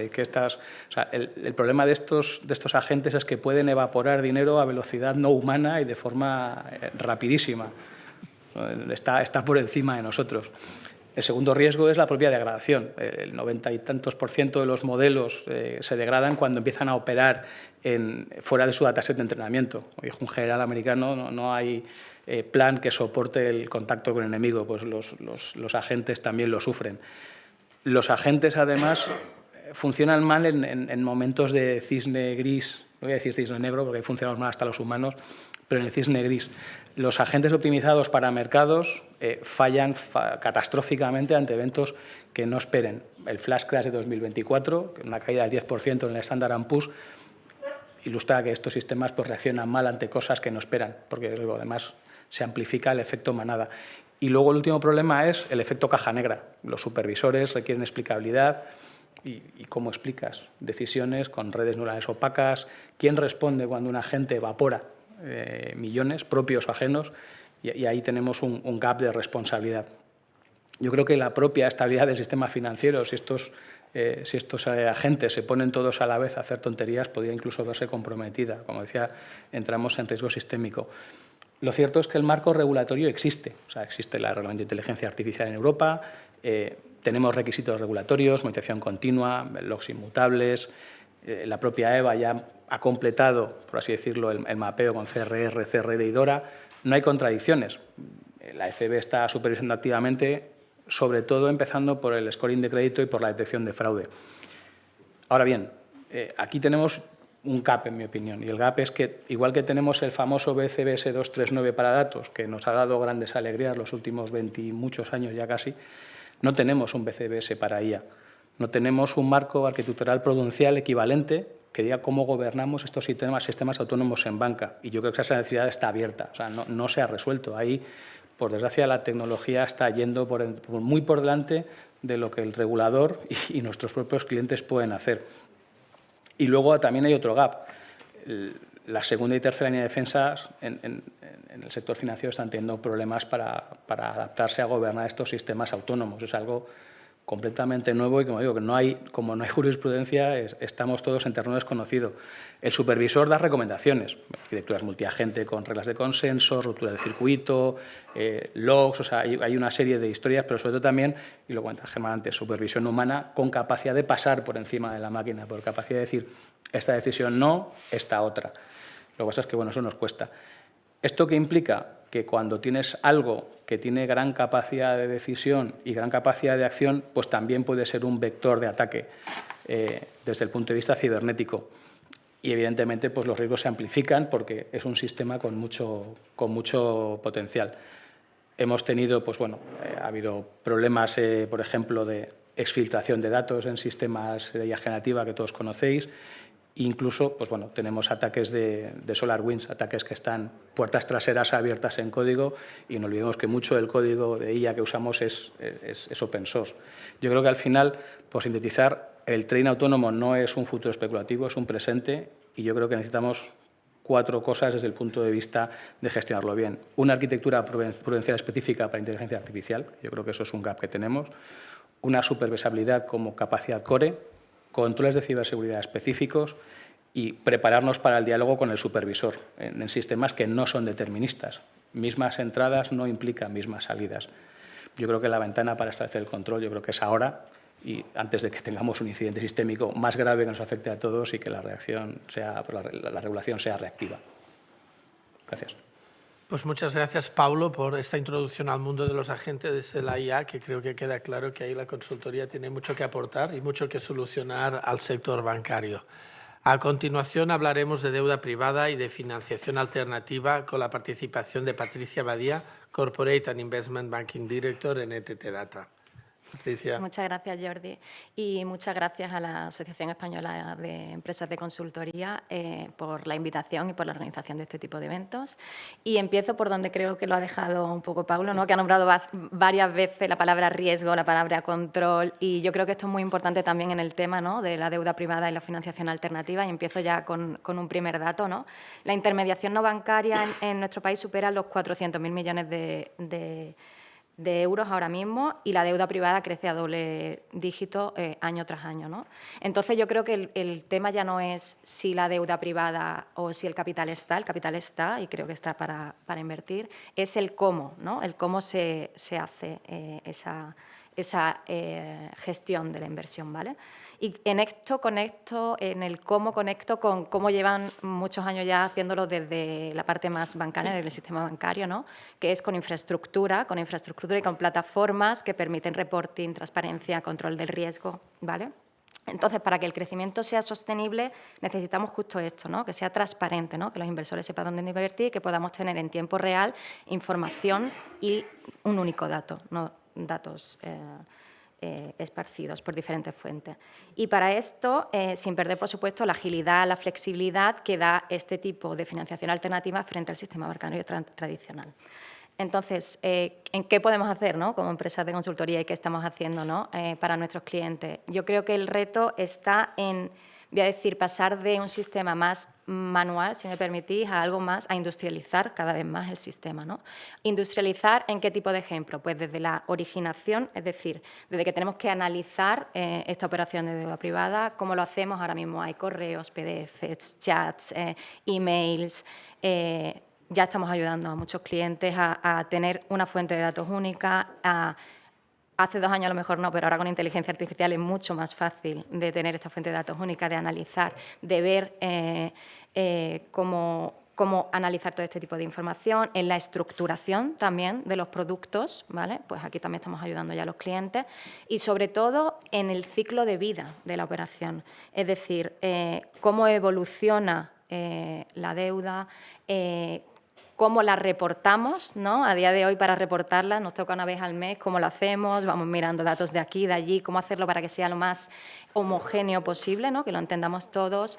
el problema de estos agentes es que pueden evaporar dinero a velocidad no humana y de forma rapidísima. Está por encima de nosotros. El segundo riesgo es la propia degradación. El 90 y tantos % de los modelos se degradan cuando empiezan a operar fuera de su dataset de entrenamiento. Como dijo un general americano, no hay plan que soporte el contacto con el enemigo, pues los agentes también lo sufren. Los agentes, además, funcionan mal en momentos de cisne gris. No voy a decir cisne negro porque ahí funcionamos mal hasta los humanos, pero en el cisne gris. Los agentes optimizados para mercados fallan catastróficamente ante eventos que no esperen. El flash crash de 2024, una caída del 10% en el Standard & Poor's, ilustra que estos sistemas pues, reaccionan mal ante cosas que no esperan, porque luego además se amplifica el efecto manada. Y luego el último problema es el efecto caja negra. Los supervisores requieren explicabilidad. ¿Y cómo explicas? Decisiones con redes neuronales opacas. ¿Quién responde cuando un agente evapora millones, propios o ajenos? Y ahí tenemos un gap de responsabilidad. Yo creo que la propia estabilidad del sistema financiero, si estos agentes se ponen todos a la vez a hacer tonterías, podría incluso verse comprometida. Como decía, entramos en riesgo sistémico. Lo cierto es que el marco regulatorio existe. O sea, existe la Reglamento de Inteligencia Artificial en Europa, tenemos requisitos regulatorios, monitorización continua, logs inmutables, La propia EVA ya ha completado, por así decirlo, el mapeo con CRR, CRD y DORA. No hay contradicciones. La ECB está supervisando activamente, sobre todo empezando por el scoring de crédito y por la detección de fraude. Ahora bien, aquí tenemos un gap, en mi opinión, y el gap es que, igual que tenemos el famoso BCBS 239 para datos, que nos ha dado grandes alegrías los últimos 20 y muchos años ya casi, no tenemos un BCBS para IA. No tenemos un marco arquitectural prudencial equivalente que diga cómo gobernamos estos sistemas autónomos en banca. Y yo creo que esa necesidad está abierta, o sea, no se ha resuelto. Ahí, por desgracia, la tecnología está yendo muy por delante de lo que el regulador y nuestros propios clientes pueden hacer. Y luego también hay otro gap. La segunda y tercera línea de defensas en el sector financiero están teniendo problemas para adaptarse a gobernar estos sistemas autónomos. Es algo completamente nuevo y, como digo, como no hay jurisprudencia, estamos todos en terreno desconocido. El supervisor da recomendaciones, arquitecturas multiagente con reglas de consenso, ruptura del circuito, logs, o sea, hay una serie de historias, pero sobre todo también, y lo cuenta Germán antes, supervisión humana con capacidad de pasar por encima de la máquina, por capacidad de decir, esta decisión no, esta otra. Lo que pasa es que, bueno, eso nos cuesta. ¿Esto qué implica? Que cuando tienes algo que tiene gran capacidad de decisión y gran capacidad de acción, pues también puede ser un vector de ataque desde el punto de vista cibernético. Y, evidentemente, pues los riesgos se amplifican porque es un sistema con mucho potencial. Hemos tenido, pues bueno, ha habido problemas, por ejemplo, de exfiltración de datos en sistemas de IA generativa que todos conocéis. Incluso, pues bueno, tenemos ataques de SolarWinds, ataques que están puertas traseras abiertas en código, y no olvidemos que mucho del código de IA que usamos es open source. Yo creo que al final, por sintetizar, el trading autónomo no es un futuro especulativo, es un presente, y yo creo que necesitamos 4 cosas desde el punto de vista de gestionarlo bien. Una arquitectura prudencial específica para inteligencia artificial, yo creo que eso es un gap que tenemos. Una supervisabilidad como capacidad core, controles de ciberseguridad específicos y prepararnos para el diálogo con el supervisor en sistemas que no son deterministas. Mismas entradas no implican mismas salidas. Yo creo que la ventana para establecer el control, yo creo que es ahora, y antes de que tengamos un incidente sistémico más grave que nos afecte a todos y que la regulación sea reactiva. Gracias. Pues muchas gracias, Paulo, por esta introducción al mundo de los agentes de la IA, que creo que queda claro que ahí la consultoría tiene mucho que aportar y mucho que solucionar al sector bancario. A continuación hablaremos de deuda privada y de financiación alternativa con la participación de Patricia Badía, Corporate and Investment Banking Director en ETT Data. Patricia. Muchas gracias, Jordi, y muchas gracias a la Asociación Española de Empresas de Consultoría por la invitación y por la organización de este tipo de eventos. Y empiezo por donde creo que lo ha dejado un poco Paulo, ¿no? Que ha nombrado varias veces la palabra riesgo, la palabra control, y yo creo que esto es muy importante también en el tema, ¿no?, de la deuda privada y la financiación alternativa. Y empiezo ya con un primer dato, ¿no? La intermediación no bancaria en nuestro país supera los 400.000 millones de euros ahora mismo, y la deuda privada crece a doble dígito año tras año, ¿no? Entonces, yo creo que el tema ya no es si la deuda privada o si el capital está y creo que está para invertir, es el cómo, ¿no? El cómo se hace esa gestión de la inversión, ¿vale? Y en el cómo conecto con cómo llevan muchos años ya haciéndolo desde la parte más bancaria, del sistema bancario, ¿no? Que es con infraestructura y con plataformas que permiten reporting, transparencia, control del riesgo, ¿vale? Entonces, para que el crecimiento sea sostenible, necesitamos justo esto, ¿no? Que sea transparente, ¿no? Que los inversores sepan dónde invertir, que podamos tener en tiempo real información y un único dato, no datos esparcidos por diferentes fuentes. Y para esto, sin perder, por supuesto, la agilidad, la flexibilidad que da este tipo de financiación alternativa frente al sistema bancario tradicional. Entonces, ¿en qué podemos hacer, ¿no?, como empresas de consultoría, y qué estamos haciendo, ¿no?, para nuestros clientes? Yo creo que el reto está en, voy a decir, pasar de un sistema más manual, si me permitís, a algo más, a industrializar cada vez más el sistema, ¿no? ¿Industrializar en qué tipo de ejemplo? Pues desde la originación, es decir, desde que tenemos que analizar esta operación de deuda privada. ¿Cómo lo hacemos? Ahora mismo hay correos, PDFs, chats, emails. Ya estamos ayudando a muchos clientes a tener una fuente de datos única, a hace 2 años a lo mejor no, pero ahora con inteligencia artificial es mucho más fácil de tener esta fuente de datos única, de analizar, de ver cómo analizar todo este tipo de información, en la estructuración también de los productos, ¿vale? Pues aquí también estamos ayudando ya a los clientes, y sobre todo en el ciclo de vida de la operación, es decir, cómo evoluciona la deuda, cómo la reportamos, ¿no? A día de hoy, para reportarla nos toca una vez al mes, cómo lo hacemos, vamos mirando datos de aquí, de allí, cómo hacerlo para que sea lo más homogéneo posible, ¿no? Que lo entendamos todos.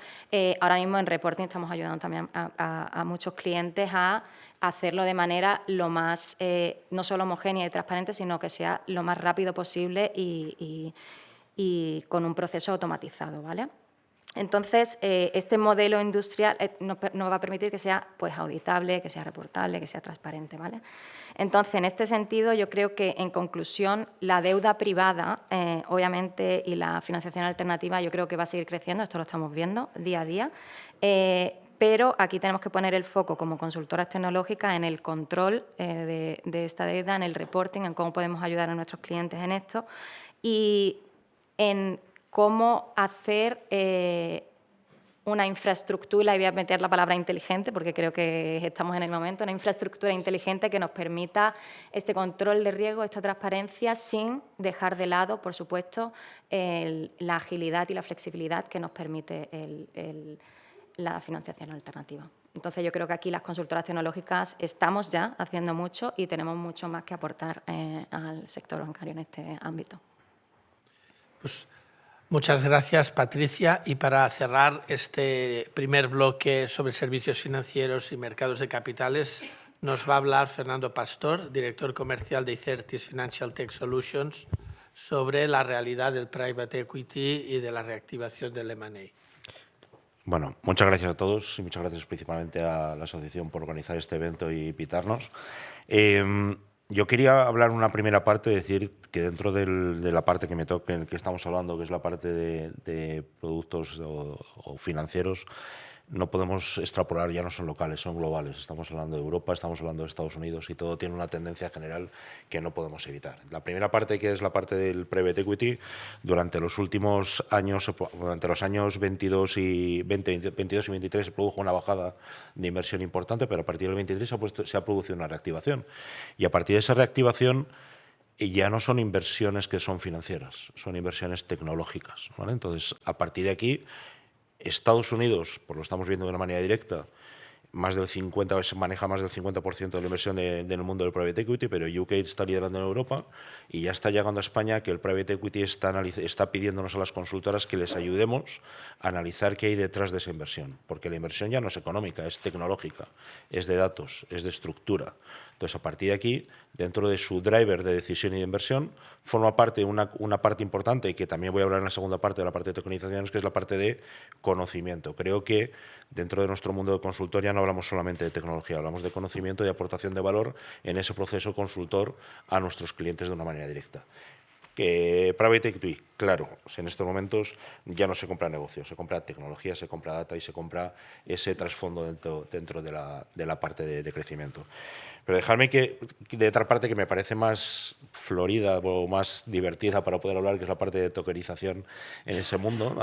Ahora mismo en reporting estamos ayudando también a muchos clientes a hacerlo de manera lo más, no solo homogénea y transparente, sino que sea lo más rápido posible y con un proceso automatizado, ¿vale? Entonces, este modelo industrial nos va a permitir que sea pues, auditable, que sea reportable, que sea transparente, ¿vale? Entonces, en este sentido, yo creo que, en conclusión, la deuda privada, obviamente, y la financiación alternativa, yo creo que va a seguir creciendo, esto lo estamos viendo día a día, pero aquí tenemos que poner el foco como consultoras tecnológicas en el control de esta deuda, en el reporting, en cómo podemos ayudar a nuestros clientes en esto y en cómo hacer una infraestructura, y voy a meter la palabra inteligente porque creo que estamos en el momento, una infraestructura inteligente que nos permita este control de riesgo, esta transparencia, sin dejar de lado, por supuesto, la agilidad y la flexibilidad que nos permite la financiación alternativa. Entonces, yo creo que aquí las consultoras tecnológicas estamos ya haciendo mucho y tenemos mucho más que aportar al sector bancario en este ámbito. Pues, muchas gracias, Patricia. Y para cerrar este primer bloque sobre servicios financieros y mercados de capitales, nos va a hablar Fernando Pastor, director comercial de Icertis Financial Tech Solutions, sobre la realidad del private equity y de la reactivación del M&A. Bueno, muchas gracias a todos y muchas gracias principalmente a la asociación por organizar este evento y invitarnos. Yo quería hablar una primera parte, decir que dentro de la parte que me toca, en que estamos hablando, que es la parte de productos o financieros, no podemos extrapolar, ya no son locales, son globales. Estamos hablando de Europa, estamos hablando de Estados Unidos y todo tiene una tendencia general que no podemos evitar. La primera parte, que es la parte del private equity, durante los últimos años, durante los años 22 y 23 se produjo una bajada de inversión importante, pero a partir del 23 se ha producido una reactivación. Y a partir de esa reactivación ya no son inversiones que son financieras, son inversiones tecnológicas, ¿vale? Entonces, a partir de aquí, Estados Unidos, pues lo estamos viendo de una manera directa, maneja más del 50% de la inversión del mundo del private equity, pero UK está liderando en Europa y ya está llegando a España, que el private equity está pidiéndonos a las consultoras que les ayudemos a analizar qué hay detrás de esa inversión, porque la inversión ya no es económica, es tecnológica, es de datos, es de estructura. Entonces, a partir de aquí, dentro de su driver de decisión y de inversión, forma parte una parte importante, que también voy a hablar en la segunda parte de la parte de tokenizaciones, que es la parte de conocimiento. Creo que dentro de nuestro mundo de consultoría no hablamos solamente de tecnología, hablamos de conocimiento y aportación de valor en ese proceso consultor a nuestros clientes de una manera directa. Que private equity, claro, en estos momentos ya no se compra negocio, se compra tecnología, se compra data y se compra ese trasfondo dentro de la parte de crecimiento. Pero dejadme que de otra parte que me parece más florida o más divertida para poder hablar, que es la parte de tokenización en ese mundo.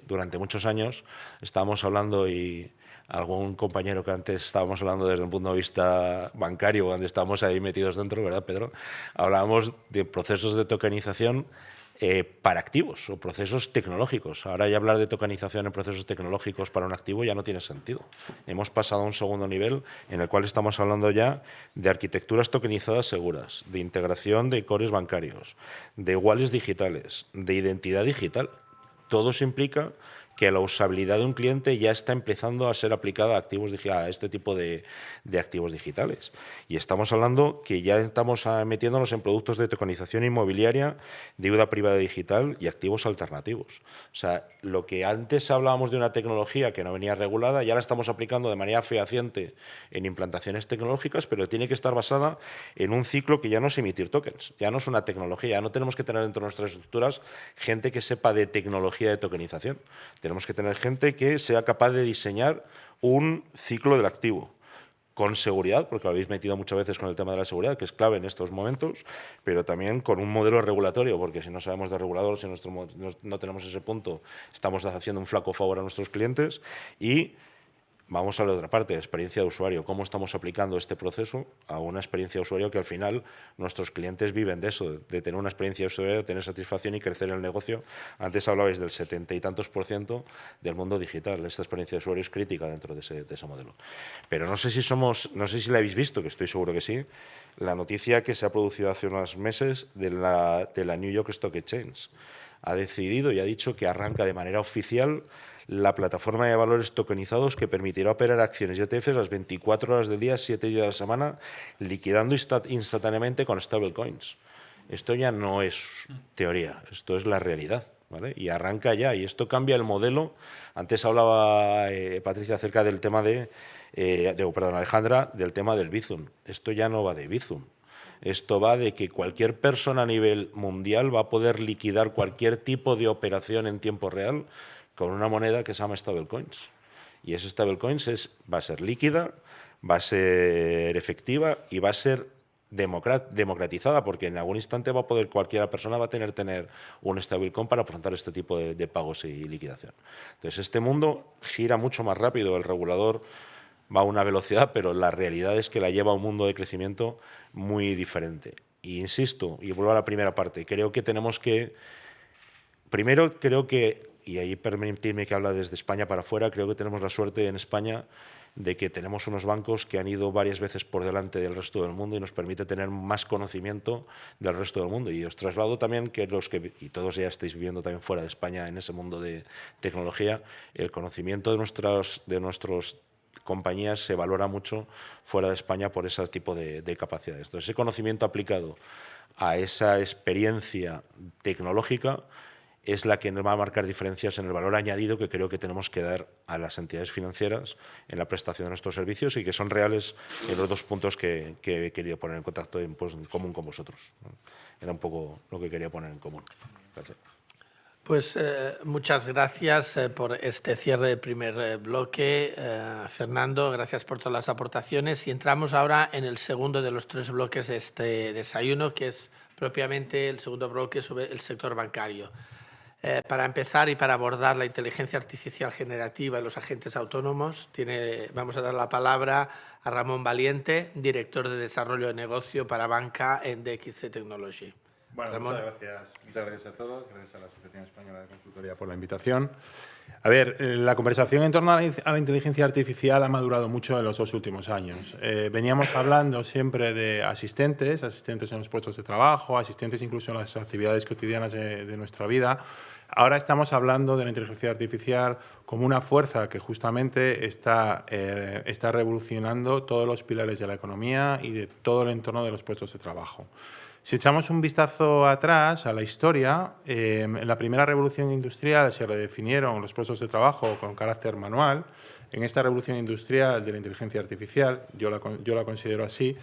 Durante muchos años estábamos hablando, y algún compañero que antes estábamos hablando desde un punto de vista bancario, cuando estábamos ahí metidos dentro, ¿verdad, Pedro? Hablábamos de procesos de tokenización para activos o procesos tecnológicos. Ahora ya hablar de tokenización en procesos tecnológicos para un activo ya no tiene sentido. Hemos pasado a un segundo nivel en el cual estamos hablando ya de arquitecturas tokenizadas seguras, de integración de cores bancarios, de wallets digitales, de identidad digital. Todo eso implica que la usabilidad de un cliente ya está empezando a ser aplicada a este tipo de activos digitales. Y estamos hablando que ya estamos metiéndonos en productos de tokenización inmobiliaria, deuda privada digital y activos alternativos. O sea, lo que antes hablábamos de una tecnología que no venía regulada, ya la estamos aplicando de manera fehaciente en implantaciones tecnológicas, pero tiene que estar basada en un ciclo que ya no es emitir tokens, ya no es una tecnología, ya no tenemos que tener dentro de nuestras estructuras gente que sepa de tecnología de tokenización. Tenemos que tener gente que sea capaz de diseñar un ciclo del activo, con seguridad, porque lo habéis metido muchas veces con el tema de la seguridad, que es clave en estos momentos, pero también con un modelo regulatorio, porque si no sabemos de regulador, si no tenemos ese punto, estamos haciendo un flaco favor a nuestros clientes. Y vamos a la otra parte, experiencia de usuario. ¿Cómo estamos aplicando este proceso a una experiencia de usuario que al final nuestros clientes viven de eso, de tener una experiencia de usuario, de tener satisfacción y crecer en el negocio? Antes hablabais del 70 y tantos % del mundo digital. Esta experiencia de usuario es crítica dentro de ese modelo. Pero no sé si la habéis visto, que estoy seguro que sí, la noticia que se ha producido hace unos meses de la New York Stock Exchange. Ha decidido y ha dicho que arranca de manera oficial la plataforma de valores tokenizados que permitirá operar acciones y ETFs las 24 horas del día, 7 días de la semana, liquidando instantáneamente con stablecoins. Esto ya no es teoría, esto es la realidad, ¿vale? Y arranca ya, y esto cambia el modelo. Antes hablaba Patricia acerca del tema Alejandra, del tema del Bizum. Esto ya no va de Bizum. Esto va de que cualquier persona a nivel mundial va a poder liquidar cualquier tipo de operación en tiempo real con una moneda que se llama stablecoins. Y ese stablecoins va a ser líquida, va a ser efectiva y va a ser democratizada, porque en algún instante cualquier persona va a tener un stablecoin para afrontar este tipo de pagos y liquidación. Entonces, este mundo gira mucho más rápido, el regulador va a una velocidad, pero la realidad es que la lleva a un mundo de crecimiento muy diferente. Y insisto, y vuelvo a la primera parte, creo que tenemos que... Primero, creo que, y ahí permitidme que habla desde España para afuera, creo que tenemos la suerte en España de que tenemos unos bancos que han ido varias veces por delante del resto del mundo y nos permite tener más conocimiento del resto del mundo. Y os traslado también que y todos ya estáis viviendo también fuera de España en ese mundo de tecnología, el conocimiento de nuestros compañías se valora mucho fuera de España por ese tipo de capacidades. Entonces, ese conocimiento aplicado a esa experiencia tecnológica es la que nos va a marcar diferencias en el valor añadido que creo que tenemos que dar a las entidades financieras en la prestación de nuestros servicios y que son reales en los dos puntos que he querido poner en contacto en común con vosotros. Era un poco lo que quería poner en común. Gracias. Pues muchas gracias por este cierre del primer bloque, Fernando. Gracias por todas las aportaciones. Y entramos ahora en el segundo de los 3 bloques de este desayuno, que es propiamente el segundo bloque sobre el sector bancario. Para empezar y para abordar la inteligencia artificial generativa y los agentes autónomos, vamos a dar la palabra a Ramón Valiente, director de Desarrollo de Negocio para Banca en DXC Technology. Bueno, Ramón. muchas gracias a todos, gracias a la Asociación Española de Consultoría por la invitación. A ver, la conversación en torno a la inteligencia artificial ha madurado mucho en los 2 últimos años. Veníamos hablando siempre de asistentes en los puestos de trabajo, asistentes incluso en las actividades cotidianas de nuestra vida. Ahora estamos hablando de la inteligencia artificial como una fuerza que justamente está revolucionando todos los pilares de la economía y de todo el entorno de los puestos de trabajo. Si echamos un vistazo atrás a la historia, en la primera revolución industrial se redefinieron los puestos de trabajo con carácter manual. En esta revolución industrial de la inteligencia artificial, yo la considero así,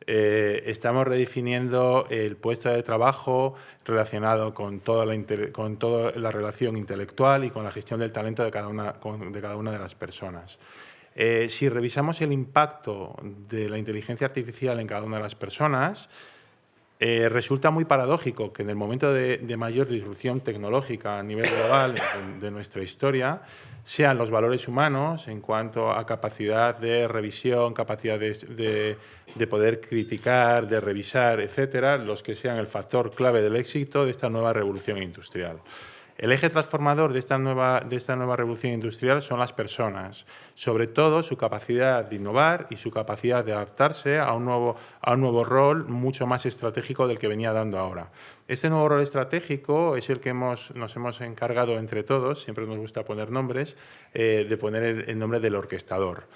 estamos redefiniendo el puesto de trabajo relacionado con toda la relación intelectual y con la gestión del talento de cada una de las personas. Si revisamos el impacto de la inteligencia artificial en cada una de las personas, resulta muy paradójico que en el momento de mayor disrupción tecnológica a nivel global de nuestra historia sean los valores humanos en cuanto a capacidad de revisión, capacidad de poder criticar, de revisar, etcétera, los que sean el factor clave del éxito de esta nueva revolución industrial. El eje transformador de esta nueva revolución industrial son las personas, sobre todo su capacidad de innovar y su capacidad de adaptarse a un nuevo rol mucho más estratégico del que venía dando ahora. Este nuevo rol estratégico es el que nos hemos encargado entre todos, siempre nos gusta poner nombres, de poner el nombre del orquestador.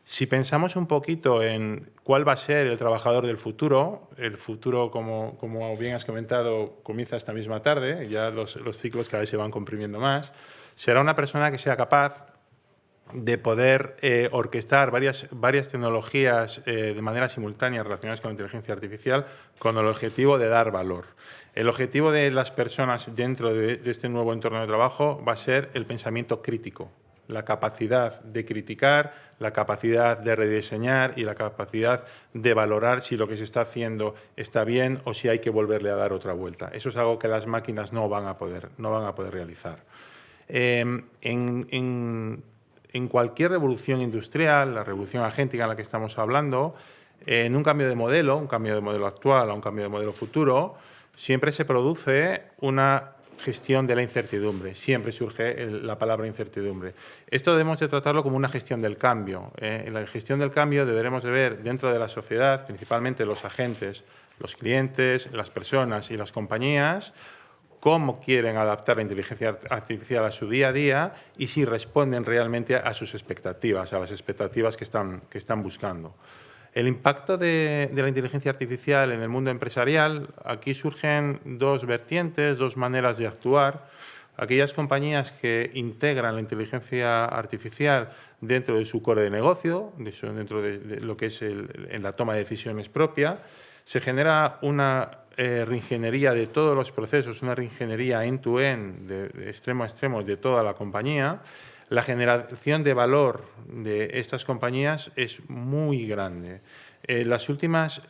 Si pensamos un poquito en cuál va a ser el trabajador del futuro, el futuro, como bien has comentado, comienza esta misma tarde, ya los ciclos cada vez se van comprimiendo más, será una persona que sea capaz de poder orquestar varias tecnologías de manera simultánea relacionadas con la inteligencia artificial con el objetivo de dar valor. El objetivo de las personas dentro de este nuevo entorno de trabajo va a ser el pensamiento crítico. la capacidad de criticar, la capacidad de rediseñar y la capacidad de valorar si lo que se está haciendo está bien o si hay que volverle a dar otra vuelta. Eso es algo que las máquinas no van a poder realizar. En cualquier revolución industrial, la revolución agéntica en la que estamos hablando, en un cambio de modelo actual a un cambio de modelo futuro, siempre se produce una gestión de la incertidumbre, siempre surge la palabra incertidumbre. Esto debemos de tratarlo como una gestión del cambio. En la gestión del cambio deberemos de ver dentro de la sociedad, principalmente los agentes, los clientes, las personas y las compañías, cómo quieren adaptar la inteligencia artificial a su día a día y si responden realmente a sus expectativas, a las expectativas que están buscando. El impacto de la inteligencia artificial en el mundo empresarial, aquí surgen dos vertientes, dos maneras de actuar. Aquellas compañías que integran la inteligencia artificial dentro de su core de negocio, dentro de lo que es en la toma de decisiones propia, se genera una reingeniería de todos los procesos, una reingeniería end-to-end, de extremo a extremo de toda la compañía. La generación de valor de estas compañías es muy grande. Los últimos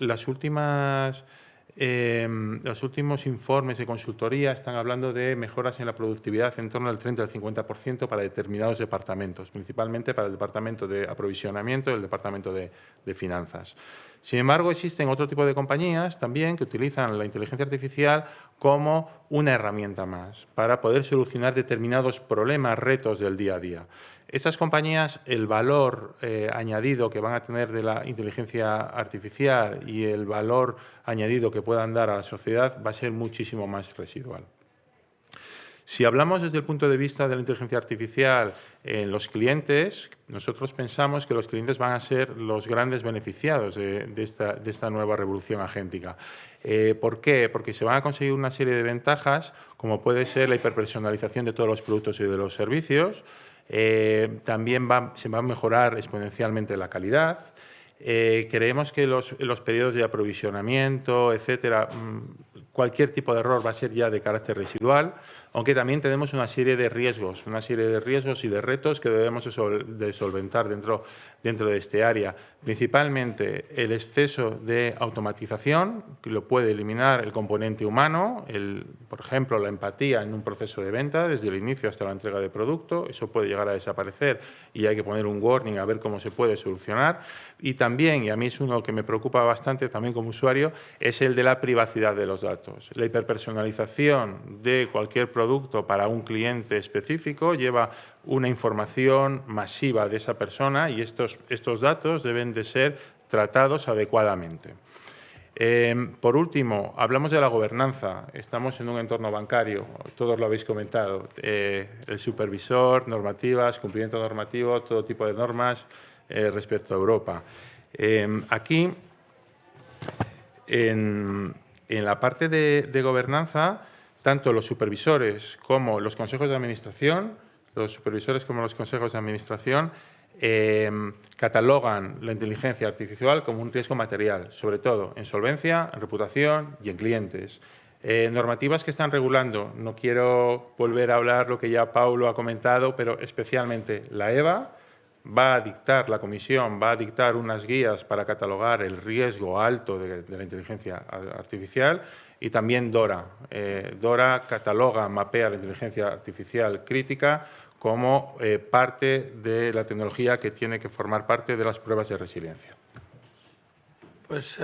informes de consultoría están hablando de mejoras en la productividad en torno al 30 al 50% para determinados departamentos, principalmente para el departamento de aprovisionamiento y el departamento de finanzas. Sin embargo, existen otro tipo de compañías también que utilizan la inteligencia artificial como una herramienta más para poder solucionar determinados problemas, retos del día a día. Estas compañías, el valor añadido que van a tener de la inteligencia artificial y el valor añadido que puedan dar a la sociedad va a ser muchísimo más residual. Si hablamos desde el punto de vista de la inteligencia artificial en los clientes, nosotros pensamos que los clientes van a ser los grandes beneficiados de esta nueva revolución agéntica. ¿Por qué? Porque se van a conseguir una serie de ventajas, como puede ser la hiperpersonalización de todos los productos y de los servicios. También se va a mejorar exponencialmente la calidad. Creemos que los periodos de aprovisionamiento, etcétera, cualquier tipo de error va a ser ya de carácter residual, aunque también tenemos una serie de riesgos y de retos que debemos de solventar dentro de este área. Principalmente el exceso de automatización, que lo puede eliminar el componente humano, por ejemplo, la empatía en un proceso de venta, desde el inicio hasta la entrega de producto, eso puede llegar a desaparecer y hay que poner un warning a ver cómo se puede solucionar. Y también, y a mí es uno que me preocupa bastante también como usuario, es el de la privacidad de los datos. La hiperpersonalización de cualquier producto para un cliente específico lleva una información masiva de esa persona y estos datos deben de ser tratados adecuadamente. Por último, hablamos de la gobernanza. Estamos en un entorno bancario, todos lo habéis comentado. El supervisor, normativas, cumplimiento normativo, todo tipo de normas respecto a Europa. Aquí, en la parte de gobernanza, tanto los supervisores como los consejos de administración, catalogan la inteligencia artificial como un riesgo material, sobre todo en solvencia, en reputación y en clientes. Normativas que están regulando, no quiero volver a hablar lo que ya Paulo ha comentado, pero especialmente la EVA la Comisión va a dictar unas guías para catalogar el riesgo alto de la inteligencia artificial y también DORA. DORA mapea la inteligencia artificial crítica como parte de la tecnología que tiene que formar parte de las pruebas de resiliencia. Pues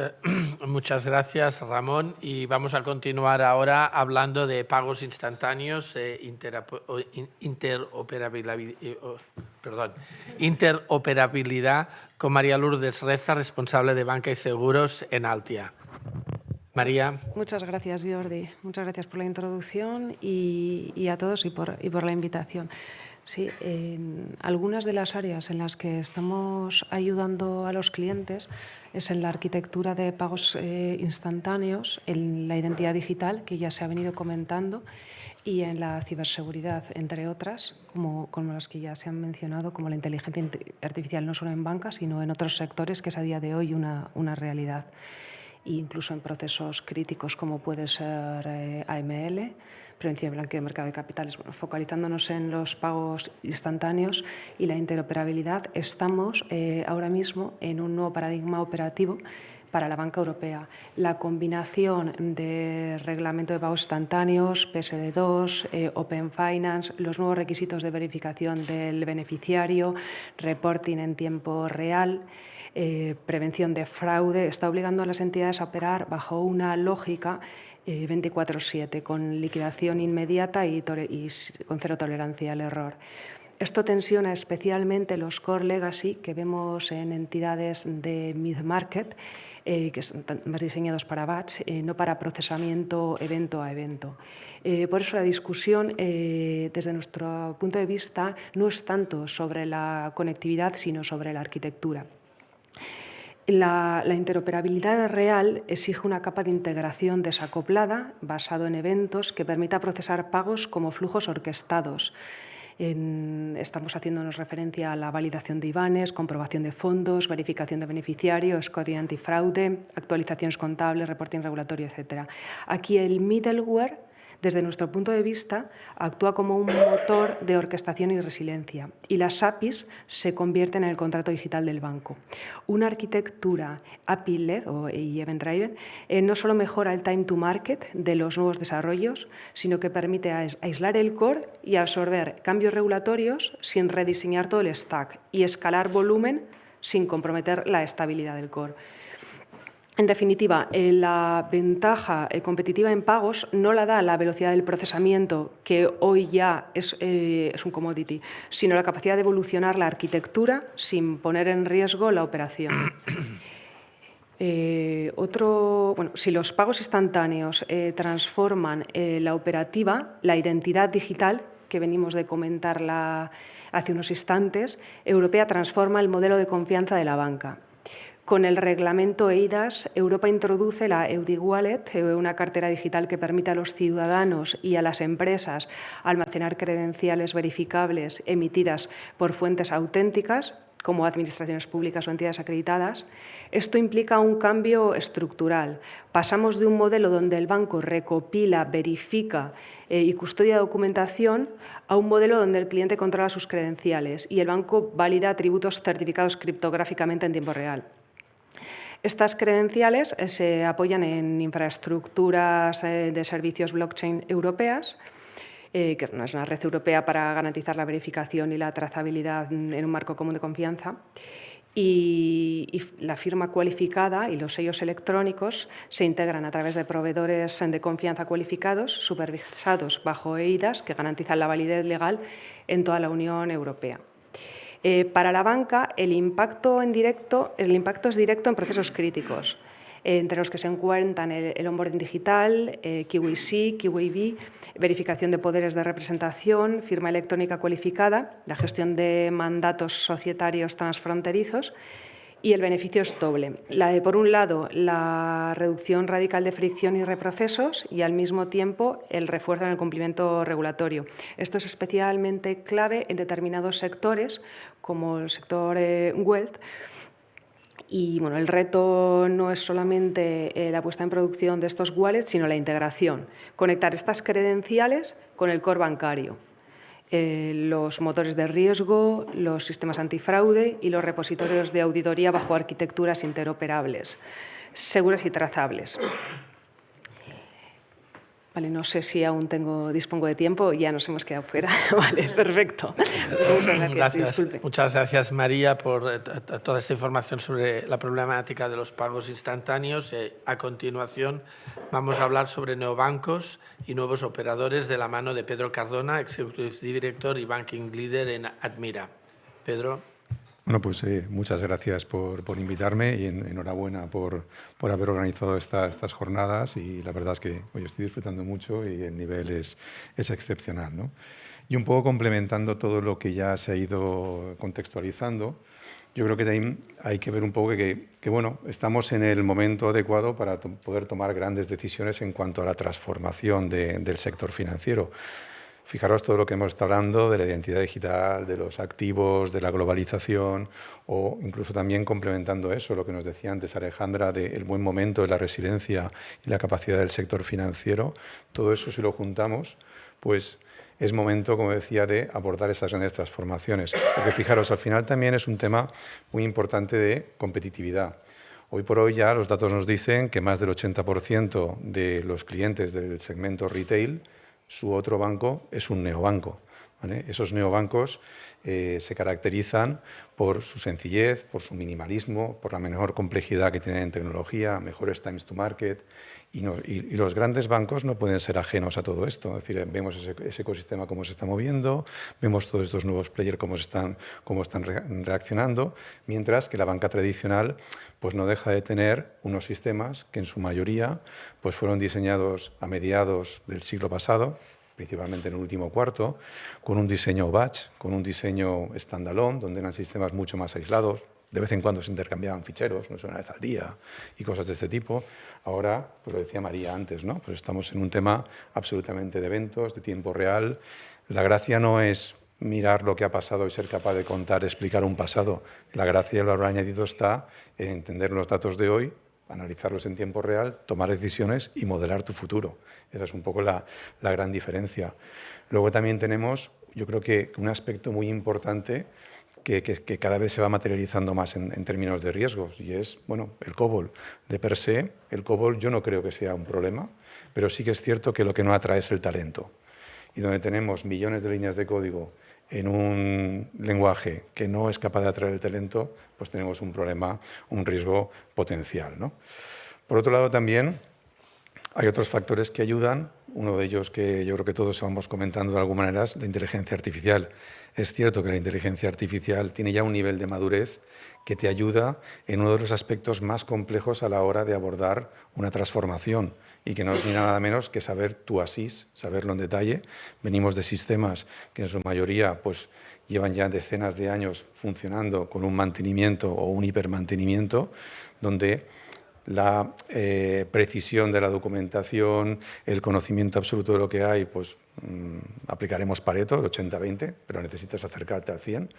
muchas gracias, Ramón. Y vamos a continuar ahora hablando de pagos instantáneos, interoperabilidad con María Lourdes Reza, responsable de Banca y Seguros en Altia. María. Muchas gracias, Jordi. Muchas gracias por la introducción y a todos y por la invitación. Sí, algunas de las áreas en las que estamos ayudando a los clientes es en la arquitectura de pagos instantáneos, en la identidad digital, que ya se ha venido comentando, y en la ciberseguridad, entre otras, como las que ya se han mencionado, como la inteligencia artificial no solo en banca, sino en otros sectores, que es a día de hoy una realidad. e incluso en procesos críticos como puede ser AML, prevención y blanqueo de mercado de capitales. Bueno, focalizándonos en los pagos instantáneos y la interoperabilidad, estamos ahora mismo en un nuevo paradigma operativo para la banca europea. La combinación de reglamento de pagos instantáneos, PSD2, Open Finance, los nuevos requisitos de verificación del beneficiario, reporting en tiempo real, prevención de fraude, está obligando a las entidades a operar bajo una lógica 24/7, con liquidación inmediata y con cero tolerancia al error. Esto tensiona especialmente los core legacy que vemos en entidades de mid-market, que están más diseñados para batch, no para procesamiento evento a evento. Por eso la discusión, desde nuestro punto de vista, no es tanto sobre la conectividad, sino sobre la arquitectura. La interoperabilidad real exige una capa de integración desacoplada, basado en eventos, que permita procesar pagos como flujos orquestados. Estamos haciéndonos referencia a la validación de IBANES, comprobación de fondos, verificación de beneficiario, scoring antifraude, actualizaciones contables, reporting regulatorio, etc. Aquí el middleware, desde nuestro punto de vista, actúa como un motor de orquestación y resiliencia, y las APIs se convierten en el contrato digital del banco. Una arquitectura API-led y event-driven no solo mejora el time to market de los nuevos desarrollos, sino que permite aislar el core y absorber cambios regulatorios sin rediseñar todo el stack y escalar volumen sin comprometer la estabilidad del core. En definitiva, la ventaja competitiva en pagos no la da la velocidad del procesamiento, que hoy ya es un commodity, sino la capacidad de evolucionar la arquitectura sin poner en riesgo la operación. Si los pagos instantáneos transforman la operativa, la identidad digital, que venimos de comentarla hace unos instantes, europea transforma el modelo de confianza de la banca. Con el reglamento eIDAS, Europa introduce la EUDI-Wallet, una cartera digital que permite a los ciudadanos y a las empresas almacenar credenciales verificables emitidas por fuentes auténticas, como administraciones públicas o entidades acreditadas. Esto implica un cambio estructural. Pasamos de un modelo donde el banco recopila, verifica y custodia documentación a un modelo donde el cliente controla sus credenciales y el banco valida atributos certificados criptográficamente en tiempo real. Estas credenciales se apoyan en infraestructuras de servicios blockchain europeas, que es una red europea para garantizar la verificación y la trazabilidad en un marco común de confianza. Y la firma cualificada y los sellos electrónicos se integran a través de proveedores de confianza cualificados, supervisados bajo eIDAS, que garantizan la validez legal en toda la Unión Europea. Para la banca, el impacto es directo en procesos críticos, entre los que se encuentran el onboarding digital, KYC, KYB, verificación de poderes de representación, firma electrónica cualificada, la gestión de mandatos societarios transfronterizos y el beneficio es doble. Por un lado, la reducción radical de fricción y reprocesos y, al mismo tiempo, el refuerzo en el cumplimiento regulatorio. Esto es especialmente clave en determinados sectores, como el sector wealth. Y bueno, el reto no es solamente la puesta en producción de estos wallets, sino la integración. Conectar estas credenciales con el core bancario. Los motores de riesgo, los sistemas antifraude y los repositorios de auditoría bajo arquitecturas interoperables, seguras y trazables. Vale, no sé si aún dispongo de tiempo, ya nos hemos quedado fuera. Vale, perfecto. Muchas gracias. Muchas gracias, María, por toda esta información sobre la problemática de los pagos instantáneos. A continuación, vamos a hablar sobre neobancos y nuevos operadores de la mano de Pedro Cardona, Executive Director y Banking Leader en Admira. Pedro. Bueno, pues muchas gracias por invitarme y enhorabuena por haber organizado estas jornadas, y la verdad es que hoy estoy disfrutando mucho y el nivel es excepcional, ¿no? Y un poco complementando todo lo que ya se ha ido contextualizando, yo creo que también hay que ver un poco que bueno, estamos en el momento adecuado para poder tomar grandes decisiones en cuanto a la transformación del sector financiero. Fijaros todo lo que hemos estado hablando de la identidad digital, de los activos, de la globalización, o incluso también complementando eso, lo que nos decía antes Alejandra, del buen momento de la resiliencia y la capacidad del sector financiero. Todo eso, si lo juntamos, pues es momento, como decía, de abordar esas grandes transformaciones. Porque fijaros, al final también es un tema muy importante de competitividad. Hoy por hoy ya los datos nos dicen que más del 80% de los clientes del segmento retail, su otro banco es un neobanco, ¿vale? Esos neobancos se caracterizan por su sencillez, por su minimalismo, por la menor complejidad que tienen en tecnología, mejores times to market. Y los grandes bancos no pueden ser ajenos a todo esto. Es decir, vemos ese ecosistema cómo se está moviendo, vemos todos estos nuevos players cómo están reaccionando, mientras que la banca tradicional pues no deja de tener unos sistemas que en su mayoría pues fueron diseñados a mediados del siglo pasado, principalmente en el último cuarto, con un diseño batch, con un diseño standalone, donde eran sistemas mucho más aislados. De vez en cuando se intercambiaban ficheros, no sé, una vez al día y cosas de este tipo. Ahora, pues lo decía María antes, ¿no? Pues estamos en un tema absolutamente de eventos, de tiempo real. La gracia no es mirar lo que ha pasado y ser capaz de contar, explicar un pasado. La gracia y el valor añadido está en entender los datos de hoy, analizarlos en tiempo real, tomar decisiones y modelar tu futuro. Esa es un poco la gran diferencia. Luego también tenemos, yo creo que un aspecto muy importante que cada vez se va materializando más en términos de riesgos, y es, bueno, el COBOL. De per se, el COBOL yo no creo que sea un problema, pero sí que es cierto que lo que no atrae es el talento. Y donde tenemos millones de líneas de código en un lenguaje que no es capaz de atraer el talento, pues tenemos un problema, un riesgo potencial, ¿no? Por otro lado, también hay otros factores que ayudan. Uno de ellos que yo creo que todos vamos comentando de alguna manera es la inteligencia artificial. Es cierto que la inteligencia artificial tiene ya un nivel de madurez que te ayuda en uno de los aspectos más complejos a la hora de abordar una transformación, y que no es ni nada menos que saber tu ASIS, saberlo en detalle. Venimos de sistemas que en su mayoría pues, llevan ya decenas de años funcionando con un mantenimiento o un hipermantenimiento, donde la precisión de la documentación, el conocimiento absoluto de lo que hay, pues aplicaremos Pareto, el 80-20, pero necesitas acercarte al 100.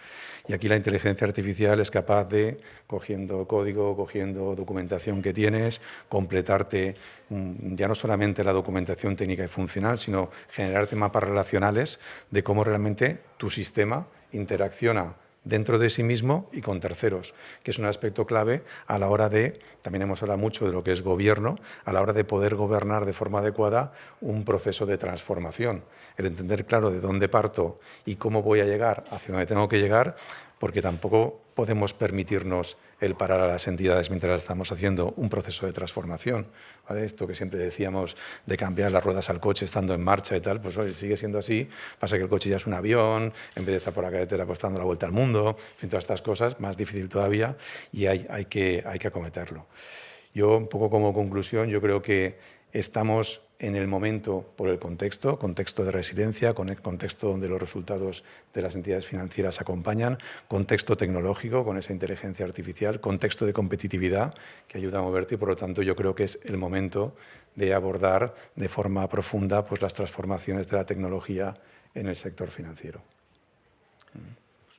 Y aquí la inteligencia artificial es capaz de, cogiendo código, cogiendo documentación que tienes, completarte ya no solamente la documentación técnica y funcional, sino generarte mapas relacionales de cómo realmente tu sistema interacciona dentro de sí mismo y con terceros, que es un aspecto clave a la hora de, también hemos hablado mucho de lo que es gobierno, a la hora de poder gobernar de forma adecuada un proceso de transformación. El entender claro de dónde parto y cómo voy a llegar hacia dónde tengo que llegar, porque tampoco podemos permitirnos el parar a las entidades mientras estamos haciendo un proceso de transformación, ¿vale? Esto que siempre decíamos de cambiar las ruedas al coche estando en marcha y tal, pues oye, sigue siendo así. Pasa que el coche ya es un avión, en vez de estar por la carretera pues dando la vuelta al mundo, en fin, todas estas cosas, más difícil todavía, y hay que acometerlo. Yo, un poco como conclusión, yo creo que estamos en el momento por el contexto de resiliencia, con el contexto donde los resultados de las entidades financieras acompañan, contexto tecnológico con esa inteligencia artificial, contexto de competitividad que ayuda a moverte, y por lo tanto yo creo que es el momento de abordar de forma profunda pues, las transformaciones de la tecnología en el sector financiero.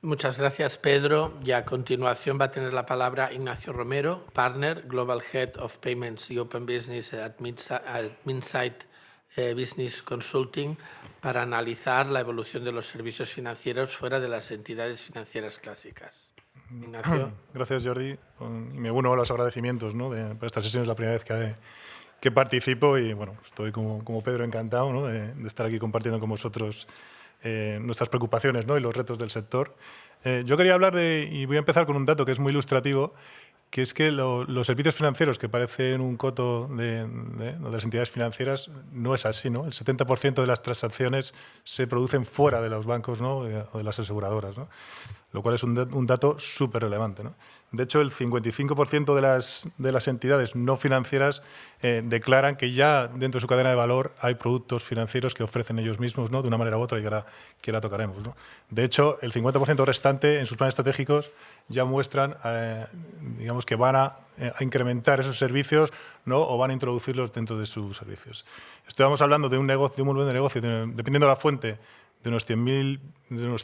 Muchas gracias, Pedro. Y a continuación va a tener la palabra Ignacio Romero, Partner, Global Head of Payments y Open Business at Minsight Business Consulting, para analizar la evolución de los servicios financieros fuera de las entidades financieras clásicas. Ignacio. Gracias, Jordi. Y me uno a los agradecimientos, ¿no? Por esta sesión, es la primera vez que participo, y bueno, estoy como Pedro encantado, ¿no? de estar aquí compartiendo con vosotros nuestras preocupaciones, ¿no? y los retos del sector. Yo quería hablar y voy a empezar con un dato que es muy ilustrativo, que es que los servicios financieros, que parecen un coto de las entidades financieras, no es así, ¿no? El 70% de las transacciones se producen fuera de los bancos, ¿no? o de las aseguradoras, ¿no? Lo cual es un dato súper relevante, ¿no? De hecho, el 55% de las entidades no financieras declaran que ya dentro de su cadena de valor hay productos financieros que ofrecen ellos mismos, ¿no? de una manera u otra, y que ahora tocaremos, ¿no? De hecho, el 50% restante en sus planes estratégicos ya muestran digamos que van a incrementar esos servicios, ¿no? O van a introducirlos dentro de sus servicios. Estamos hablando de un volumen de negocio, dependiendo de la fuente, de unos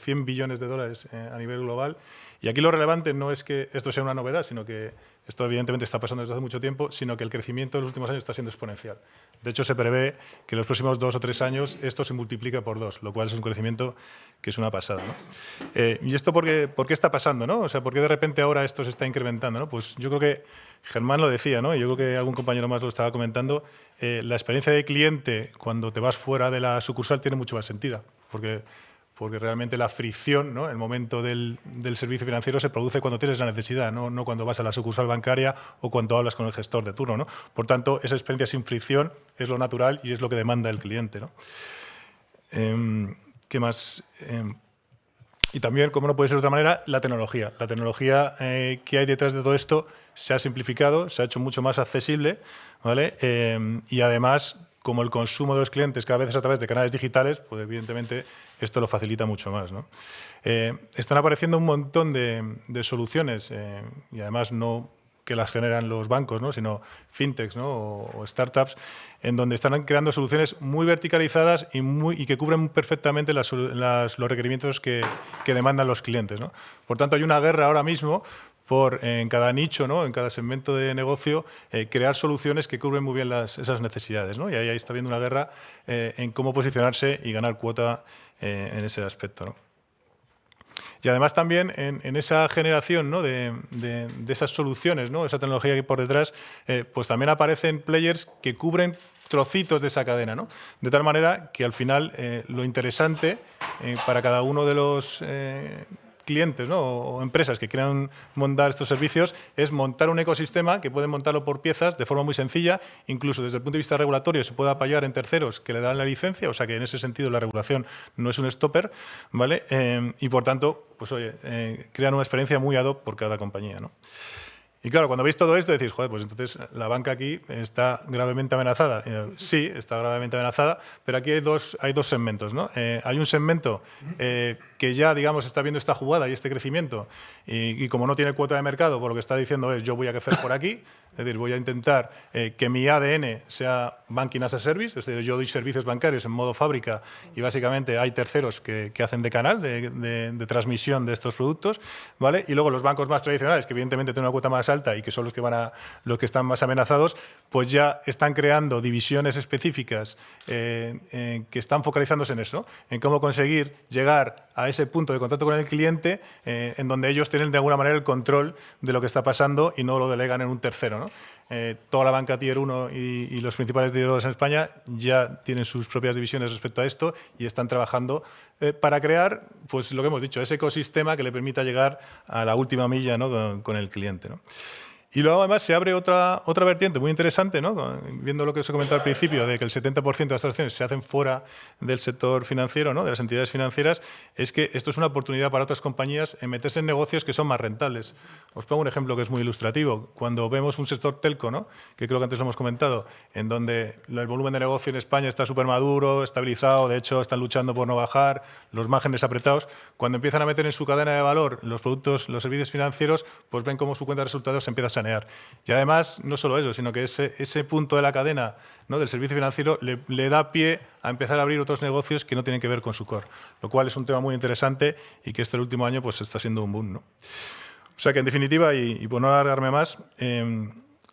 100 billones de dólares a nivel global. Y aquí lo relevante no es que esto sea una novedad, sino que esto evidentemente está pasando desde hace mucho tiempo, sino que el crecimiento de los últimos años está siendo exponencial. De hecho, se prevé que en los próximos 2 o 3 años esto se multiplique por 2, lo cual es un crecimiento que es una pasada, ¿no? ¿Y esto por qué está pasando, ¿no? O sea, ¿por qué de repente ahora esto se está incrementando, ¿no? Pues yo creo que Germán lo decía, ¿no? Y yo creo que algún compañero más lo estaba comentando. La experiencia de cliente cuando te vas fuera de la sucursal tiene mucho más sentido, porque realmente la fricción, ¿no? El momento del servicio financiero se produce cuando tienes la necesidad, no cuando vas a la sucursal bancaria o cuando hablas con el gestor de turno, ¿no? Por tanto, esa experiencia sin fricción es lo natural y es lo que demanda el cliente, ¿no? ¿Qué más? Y también, como no puede ser de otra manera, la tecnología. La tecnología que hay detrás de todo esto se ha simplificado, se ha hecho mucho más accesible, ¿vale? Y además, como el consumo de los clientes cada vez es a través de canales digitales, pues evidentemente esto lo facilita mucho más, ¿no? Están apareciendo un montón de soluciones y además no que las generan los bancos, ¿no? Sino fintechs, ¿no? o startups, en donde están creando soluciones muy verticalizadas y que cubren perfectamente los requerimientos que demandan los clientes, ¿no? Por tanto, hay una guerra ahora mismo en cada nicho, ¿no? En cada segmento de negocio, crear soluciones que cubren muy bien esas necesidades, ¿no? Y ahí está habiendo una guerra en cómo posicionarse y ganar cuota en ese aspecto, ¿no? Y además también en esa generación, ¿no? de esas soluciones, ¿no? Esa tecnología que hay por detrás, pues también aparecen players que cubren trocitos de esa cadena, ¿no? De tal manera que al final lo interesante para cada uno de los clientes, ¿no? o empresas que quieran montar estos servicios es montar un ecosistema que pueden montarlo por piezas de forma muy sencilla, incluso desde el punto de vista regulatorio se puede apoyar en terceros que le dan la licencia, o sea que en ese sentido la regulación no es un stopper, ¿vale? Y por tanto, pues oye, crean una experiencia muy ad hoc por cada compañía, ¿no? Y claro, cuando veis todo esto decís, joder, pues entonces la banca aquí está gravemente amenazada. Sí, está gravemente amenazada, pero aquí hay dos segmentos, ¿no? Hay un segmento que ya, digamos, está viendo esta jugada y este crecimiento y como no tiene cuota de mercado, por lo que está diciendo es yo voy a crecer por aquí, es decir, voy a intentar que mi ADN sea Banking as a Service, es decir, yo doy servicios bancarios en modo fábrica y básicamente hay terceros que hacen de canal de transmisión de estos productos, ¿vale? Y luego los bancos más tradicionales, que evidentemente tienen una cuota más alta y que son los que están más amenazados, pues ya están creando divisiones específicas que están focalizándose en eso, en cómo conseguir llegar a ese punto de contacto con el cliente en donde ellos tienen de alguna manera el control de lo que está pasando y no lo delegan en un tercero, ¿no? Toda la banca Tier 1 y los principales Tier 2 en España ya tienen sus propias divisiones respecto a esto y están trabajando para crear, pues lo que hemos dicho, ese ecosistema que le permita llegar a la última milla, ¿no? con el cliente, ¿no? Y luego además se abre otra vertiente muy interesante, ¿no? Viendo lo que os he comentado al principio, de que el 70% de las transacciones se hacen fuera del sector financiero, ¿no? De las entidades financieras, es que esto es una oportunidad para otras compañías en meterse en negocios que son más rentables. Os pongo un ejemplo que es muy ilustrativo. Cuando vemos un sector telco, ¿no? Que creo que antes lo hemos comentado, en donde el volumen de negocio en España está súper maduro, estabilizado, de hecho están luchando por no bajar, los márgenes apretados, cuando empiezan a meter en su cadena de valor los productos, los servicios financieros, pues ven cómo su cuenta de resultados se empieza a sanear. Y además, no solo eso, sino que ese punto de la cadena, ¿no? del servicio financiero le da pie a empezar a abrir otros negocios que no tienen que ver con su core, lo cual es un tema muy interesante y que este último año pues, está siendo un boom, ¿no? O sea que, en definitiva, y por no alargarme más,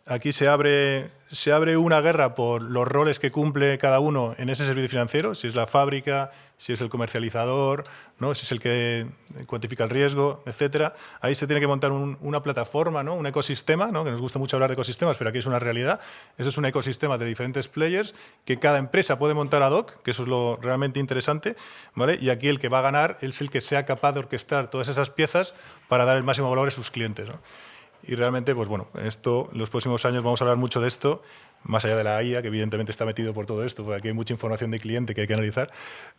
aquí se abre una guerra por los roles que cumple cada uno en ese servicio financiero, si es la fábrica, si es el comercializador, ¿no? si es el que cuantifica el riesgo, etcétera. Ahí se tiene que montar una plataforma, ¿no? un ecosistema, ¿no? que nos gusta mucho hablar de ecosistemas, pero aquí es una realidad. Eso es un ecosistema de diferentes players que cada empresa puede montar ad hoc, que eso es lo realmente interesante, ¿vale? Y aquí el que va a ganar es el que sea capaz de orquestar todas esas piezas para dar el máximo valor a sus clientes, ¿no? Y realmente, pues bueno, esto, en los próximos años vamos a hablar mucho de esto, más allá de la IA, que evidentemente está metido por todo esto, porque aquí hay mucha información de cliente que hay que analizar,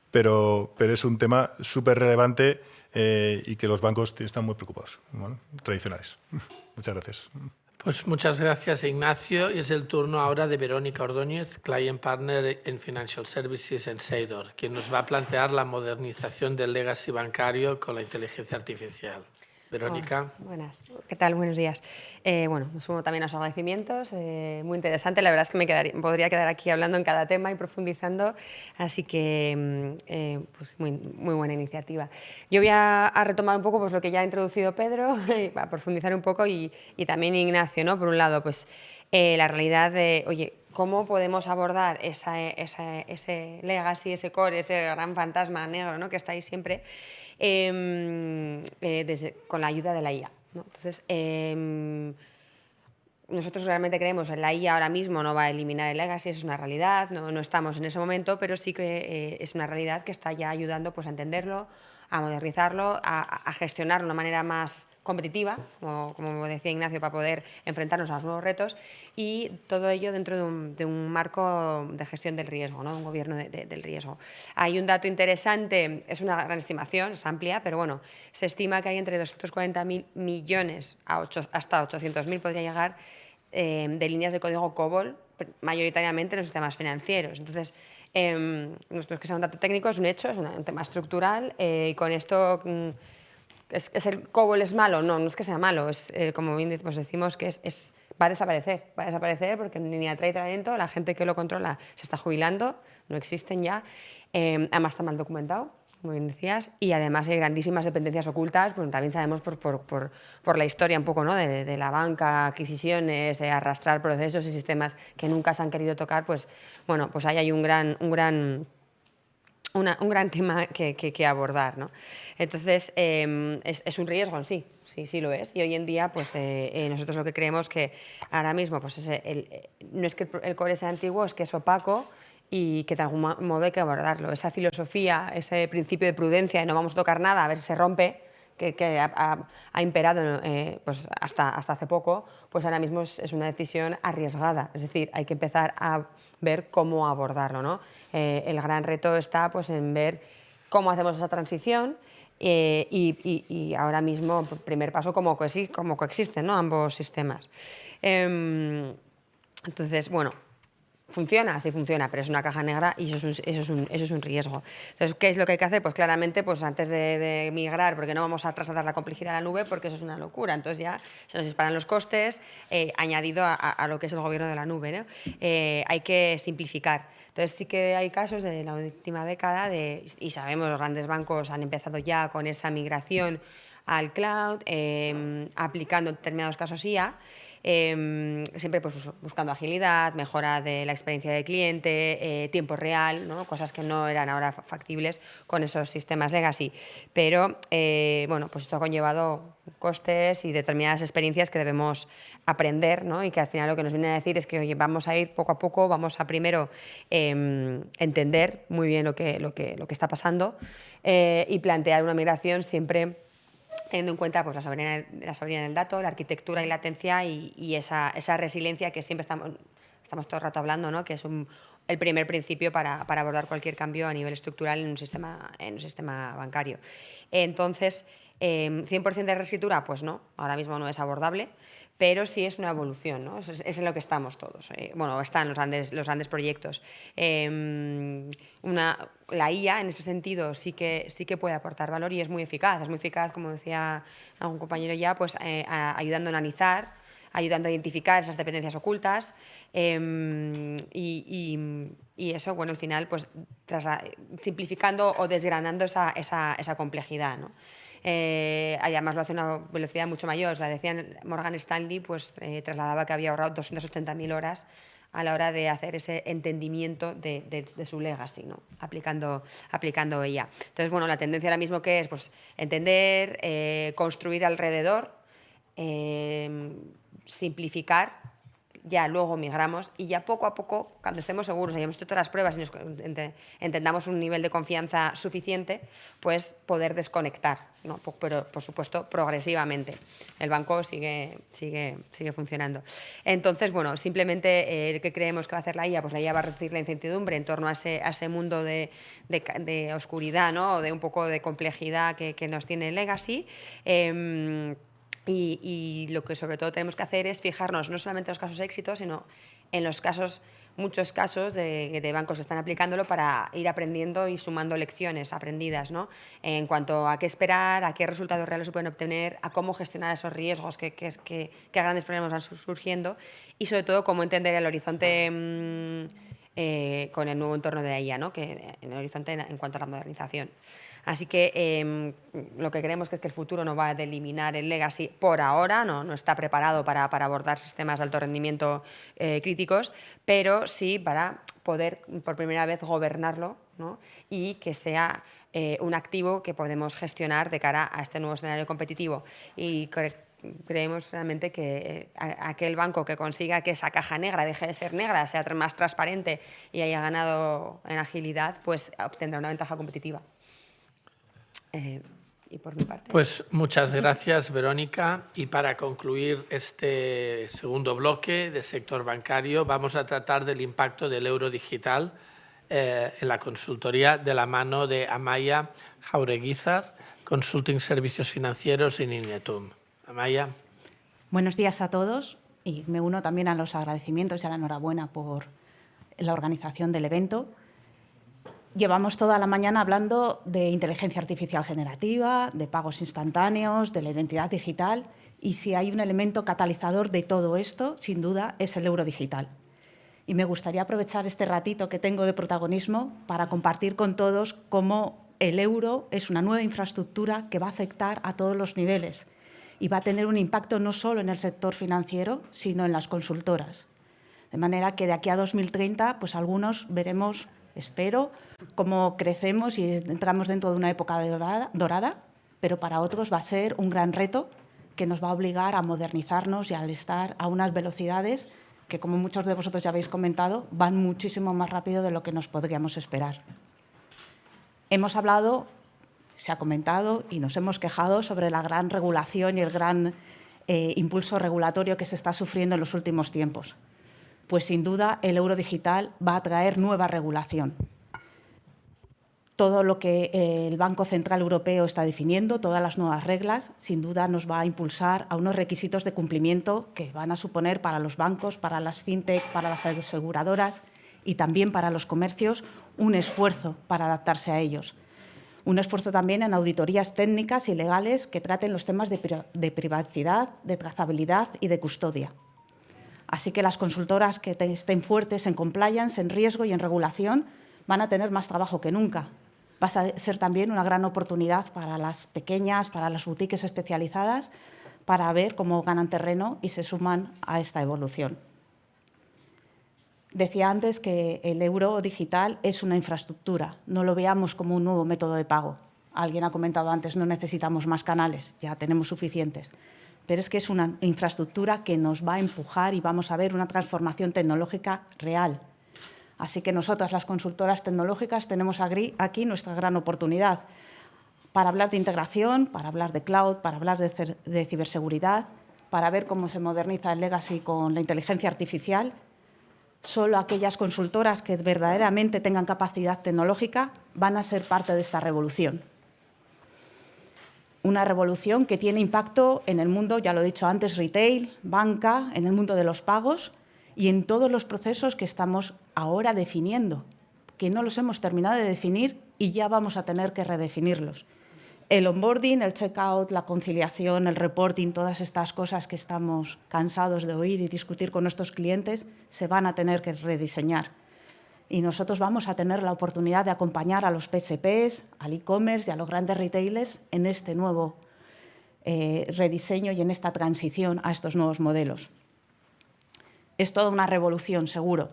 pero es un tema súper relevante y que los bancos están muy preocupados, ¿vale? Tradicionales. Muchas gracias. Pues muchas gracias, Ignacio. Y es el turno ahora de Verónica Ordóñez, Client Partner en Financial Services en Seidor, quien nos va a plantear la modernización del legacy bancario con la inteligencia artificial. Verónica. Buenas. ¿Qué tal? Buenos días. Bueno, me sumo también a los agradecimientos. Muy interesante. La verdad es que podría quedar aquí hablando en cada tema y profundizando. Así que, pues muy buena iniciativa. Yo voy a retomar un poco pues, lo que ya ha introducido Pedro, a profundizar un poco y también Ignacio, ¿no? Por un lado, pues la realidad de, oye, ¿cómo podemos abordar ese legacy, ese core, ese gran fantasma negro, ¿no? Que está ahí siempre, con la ayuda de la IA, ¿no? Entonces, nosotros realmente creemos que la IA ahora mismo no va a eliminar el legacy, eso es una realidad, no estamos en ese momento, pero sí que es una realidad que está ya ayudando pues, a entenderlo, a modernizarlo, a gestionarlo de una manera más competitiva, como decía Ignacio, para poder enfrentarnos a los nuevos retos, y todo ello dentro de un marco de gestión del riesgo, ¿no? Un gobierno del riesgo. Hay un dato interesante, es una gran estimación, es amplia, pero bueno, se estima que hay entre 240.000 millones hasta 800.000 podría llegar de líneas de código COBOL, mayoritariamente en los sistemas financieros. Entonces, nuestro es que sea un dato técnico, es un hecho, es un tema estructural, y con esto ¿es el COBOL es malo? No es que sea malo, es, como bien pues decimos que va a desaparecer porque en línea trae talento, la gente que lo controla se está jubilando, no existen ya, además está mal documentado, como bien decías, y además hay grandísimas dependencias ocultas, pues también sabemos por la historia un poco, ¿no? de la banca, adquisiciones, arrastrar procesos y sistemas que nunca se han querido tocar, pues bueno, pues ahí hay un gran tema que abordar, ¿no? Entonces, es un riesgo en sí lo es. Y hoy en día, pues nosotros lo que creemos que ahora mismo, pues no es que el core sea antiguo, es que es opaco y que de algún modo hay que abordarlo. Esa filosofía, ese principio de prudencia de no vamos a tocar nada, a ver si se rompe, que ha imperado pues hasta hace poco, pues ahora mismo es una decisión arriesgada. Es decir, hay que empezar a ver cómo abordarlo, ¿no? El gran reto está pues, en ver cómo hacemos esa transición y ahora mismo, primer paso, cómo coexisten, ¿no? Ambos sistemas. Entonces, bueno, funciona, sí funciona, pero es una caja negra y eso es un riesgo. Entonces, ¿qué es lo que hay que hacer? Pues claramente, pues antes de migrar, porque no vamos a trasladar la complejidad a la nube, porque eso es una locura. Entonces ya se nos disparan los costes, añadido a lo que es el gobierno de la nube, ¿no? Hay que simplificar. Entonces sí que hay casos de la última década, y sabemos los grandes bancos han empezado ya con esa migración al cloud, aplicando en determinados casos IA, siempre pues, buscando agilidad, mejora de la experiencia del cliente, tiempo real, ¿no? Cosas que no eran ahora factibles con esos sistemas legacy. Pero bueno, pues esto ha conllevado costes y determinadas experiencias que debemos aprender, ¿no? Y que al final lo que nos viene a decir es que oye, vamos a ir poco a poco, vamos a primero entender muy bien lo que está pasando y plantear una migración siempre teniendo en cuenta pues, la soberanía del dato, la arquitectura y latencia y esa resiliencia que siempre estamos todo el rato hablando, ¿no? Que es el primer principio para abordar cualquier cambio a nivel estructural en un sistema bancario. Entonces, 100% de reescritura, pues no, ahora mismo no es abordable, pero sí es una evolución, ¿no? Es en lo que estamos todos. Bueno, están los grandes proyectos. La IA, en ese sentido, sí que puede aportar valor y es muy eficaz, como decía algún compañero ya, pues ayudando a analizar, ayudando a identificar esas dependencias ocultas y eso, bueno, al final, pues simplificando o desgranando esa complejidad, ¿no? Además lo hace a una velocidad mucho mayor. O sea, decían Morgan Stanley, pues trasladaba que había ahorrado 280.000 horas a la hora de hacer ese entendimiento de su legacy, ¿no? aplicando ella. Entonces, bueno, la tendencia ahora mismo que es pues, entender, construir alrededor, simplificar, ya luego migramos y ya poco a poco, cuando estemos seguros, hayamos hecho todas las pruebas y entendamos un nivel de confianza suficiente, pues poder desconectar, ¿no? Pero por supuesto progresivamente. El banco sigue funcionando. Entonces, bueno, simplemente ¿qué creemos que va a hacer la IA? Pues la IA va a reducir la incertidumbre en torno a ese mundo de oscuridad, ¿no? O de un poco de complejidad que nos tiene el legacy. Y lo que sobre todo tenemos que hacer es fijarnos no solamente en los casos de éxito, sino en los casos muchos casos de bancos que están aplicándolo para ir aprendiendo y sumando lecciones aprendidas, ¿no? En cuanto a qué esperar, a qué resultados reales se pueden obtener, a cómo gestionar esos riesgos que grandes problemas van surgiendo y sobre todo cómo entender el horizonte con el nuevo entorno de la IA, ¿no? Que en el horizonte en cuanto a la modernización. Así que lo que creemos es que el futuro no va a eliminar el legacy por ahora, no está preparado para abordar sistemas de alto rendimiento críticos, pero sí para poder por primera vez gobernarlo, ¿no? Y que sea un activo que podemos gestionar de cara a este nuevo escenario competitivo. Y creemos realmente que aquel banco que consiga que esa caja negra deje de ser negra, sea más transparente y haya ganado en agilidad, pues obtendrá una ventaja competitiva. Y por mi parte. Pues muchas gracias, Verónica. Y para concluir este segundo bloque del sector bancario, vamos a tratar del impacto del euro digital en la consultoría de la mano de Amaia Jaureguizar, Consulting Servicios Financieros en Inetum. Amaia. Buenos días a todos y me uno también a los agradecimientos y a la enhorabuena por la organización del evento. Llevamos toda la mañana hablando de inteligencia artificial generativa, de pagos instantáneos, de la identidad digital y si hay un elemento catalizador de todo esto, sin duda, es el euro digital. Y me gustaría aprovechar este ratito que tengo de protagonismo para compartir con todos cómo el euro es una nueva infraestructura que va a afectar a todos los niveles y va a tener un impacto no solo en el sector financiero, sino en las consultoras. De manera que de aquí a 2030, pues algunos veremos, espero, cómo crecemos y entramos dentro de una época dorada, pero para otros va a ser un gran reto que nos va a obligar a modernizarnos y a estar a unas velocidades que, como muchos de vosotros ya habéis comentado, van muchísimo más rápido de lo que nos podríamos esperar. Hemos hablado, se ha comentado y nos hemos quejado sobre la gran regulación y el gran impulso regulatorio que se está sufriendo en los últimos tiempos. Pues sin duda el euro digital va a traer nueva regulación. Todo lo que el Banco Central Europeo está definiendo, todas las nuevas reglas, sin duda nos va a impulsar a unos requisitos de cumplimiento que van a suponer para los bancos, para las fintech, para las aseguradoras y también para los comercios un esfuerzo para adaptarse a ellos. Un esfuerzo también en auditorías técnicas y legales que traten los temas de privacidad, de trazabilidad y de custodia. Así que las consultoras que estén fuertes en compliance, en riesgo y en regulación van a tener más trabajo que nunca. Va a ser también una gran oportunidad para las pequeñas, para las boutiques especializadas, para ver cómo ganan terreno y se suman a esta evolución. Decía antes que el euro digital es una infraestructura, no lo veamos como un nuevo método de pago. Alguien ha comentado antes, no necesitamos más canales, ya tenemos suficientes. Pero es que es una infraestructura que nos va a empujar y vamos a ver una transformación tecnológica real. Así que nosotras, las consultoras tecnológicas, tenemos aquí nuestra gran oportunidad para hablar de integración, para hablar de cloud, para hablar de ciberseguridad, para ver cómo se moderniza el legacy con la inteligencia artificial. Solo aquellas consultoras que verdaderamente tengan capacidad tecnológica van a ser parte de esta revolución. Una revolución que tiene impacto en el mundo, ya lo he dicho antes, retail, banca, en el mundo de los pagos y en todos los procesos que estamos ahora definiendo, que no los hemos terminado de definir y ya vamos a tener que redefinirlos. El onboarding, el checkout, la conciliación, el reporting, todas estas cosas que estamos cansados de oír y discutir con nuestros clientes, se van a tener que rediseñar. Y nosotros vamos a tener la oportunidad de acompañar a los PSPs, al e-commerce y a los grandes retailers en este nuevo rediseño y en esta transición a estos nuevos modelos. Es toda una revolución, seguro,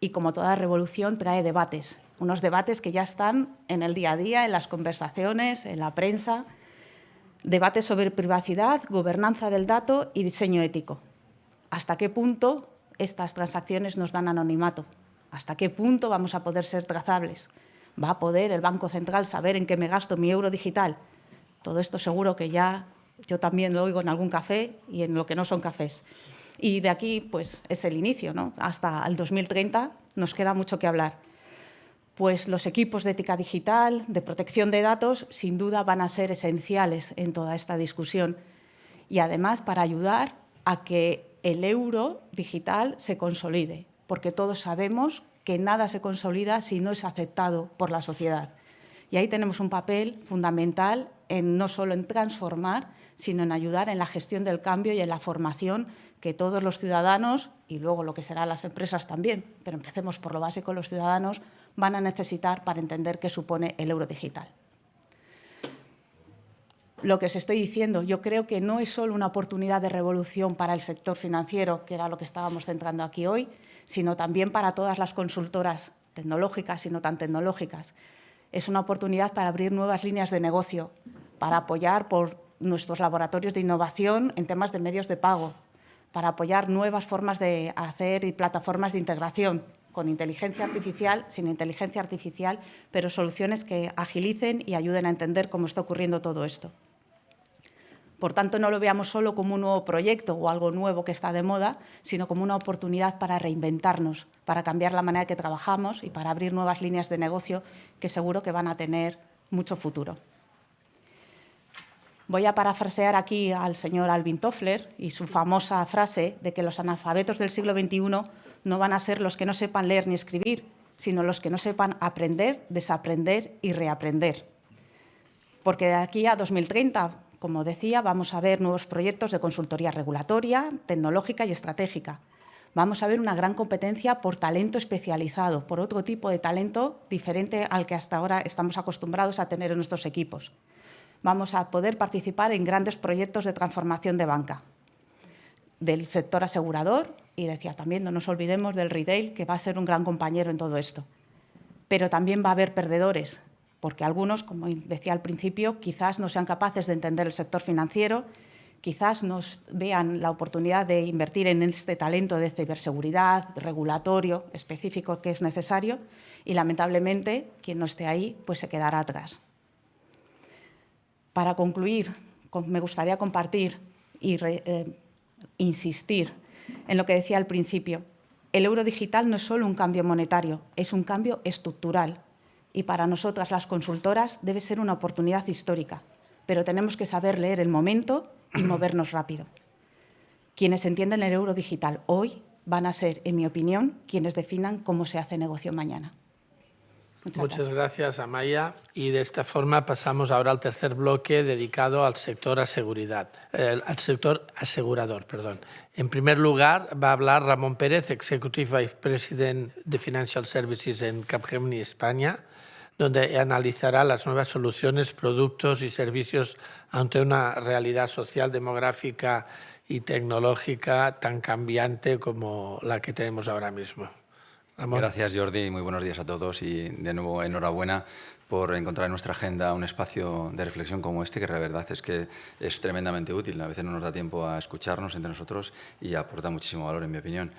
y como toda revolución trae debates, unos debates que ya están en el día a día, en las conversaciones, en la prensa, debates sobre privacidad, gobernanza del dato y diseño ético. ¿Hasta qué punto estas transacciones nos dan anonimato? ¿Hasta qué punto vamos a poder ser trazables? ¿Va a poder el Banco Central saber en qué me gasto mi euro digital? Todo esto seguro que ya yo también lo oigo en algún café y en lo que no son cafés. Y de aquí pues, es el inicio, ¿no? Hasta el 2030 nos queda mucho que hablar. Pues los equipos de ética digital, de protección de datos, sin duda van a ser esenciales en toda esta discusión. Y además para ayudar a que el euro digital se consolide porque todos sabemos que nada se consolida si no es aceptado por la sociedad. Y ahí tenemos un papel fundamental no solo en transformar, sino en ayudar en la gestión del cambio y en la formación que todos los ciudadanos, y luego lo que serán las empresas también, pero empecemos por lo básico, los ciudadanos van a necesitar para entender qué supone el euro digital. Lo que os estoy diciendo, yo creo que no es solo una oportunidad de revolución para el sector financiero, que era lo que estábamos centrando aquí hoy, sino también para todas las consultoras tecnológicas y no tan tecnológicas. Es una oportunidad para abrir nuevas líneas de negocio, para apoyar por nuestros laboratorios de innovación en temas de medios de pago, para apoyar nuevas formas de hacer y plataformas de integración, con inteligencia artificial, sin inteligencia artificial, pero soluciones que agilicen y ayuden a entender cómo está ocurriendo todo esto. Por tanto, no lo veamos solo como un nuevo proyecto o algo nuevo que está de moda, sino como una oportunidad para reinventarnos, para cambiar la manera que trabajamos y para abrir nuevas líneas de negocio que seguro que van a tener mucho futuro. Voy a parafrasear aquí al señor Alvin Toffler y su famosa frase de que los analfabetos del siglo XXI no van a ser los que no sepan leer ni escribir, sino los que no sepan aprender, desaprender y reaprender. Porque de aquí a 2030, como decía, vamos a ver nuevos proyectos de consultoría regulatoria, tecnológica y estratégica. Vamos a ver una gran competencia por talento especializado, por otro tipo de talento diferente al que hasta ahora estamos acostumbrados a tener en nuestros equipos. Vamos a poder participar en grandes proyectos de transformación de banca, del sector asegurador y, decía también, no nos olvidemos del retail, que va a ser un gran compañero en todo esto. Pero también va a haber perdedores, porque algunos, como decía al principio, quizás no sean capaces de entender el sector financiero, quizás nos vean la oportunidad de invertir en este talento de ciberseguridad, regulatorio, específico que es necesario, y lamentablemente quien no esté ahí pues se quedará atrás. Para concluir, me gustaría compartir y insistir en lo que decía al principio. El euro digital no es solo un cambio monetario, es un cambio estructural. Y para nosotras, las consultoras, debe ser una oportunidad histórica. Pero tenemos que saber leer el momento y movernos rápido. Quienes entienden el euro digital hoy van a ser, en mi opinión, quienes definan cómo se hace negocio mañana. Muchas gracias, Amaya. Y de esta forma pasamos ahora al tercer bloque dedicado al sector asegurador. En primer lugar, va a hablar Ramón Pérez, Executive Vice President de Financial Services en Capgemini, España, donde analizará las nuevas soluciones, productos y servicios ante una realidad social, demográfica y tecnológica tan cambiante como la que tenemos ahora mismo. Ramón. Gracias, Jordi. Muy buenos días a todos y de nuevo enhorabuena por encontrar en nuestra agenda un espacio de reflexión como este, que la verdad es que es tremendamente útil. A veces no nos da tiempo a escucharnos entre nosotros y aporta muchísimo valor, en mi opinión.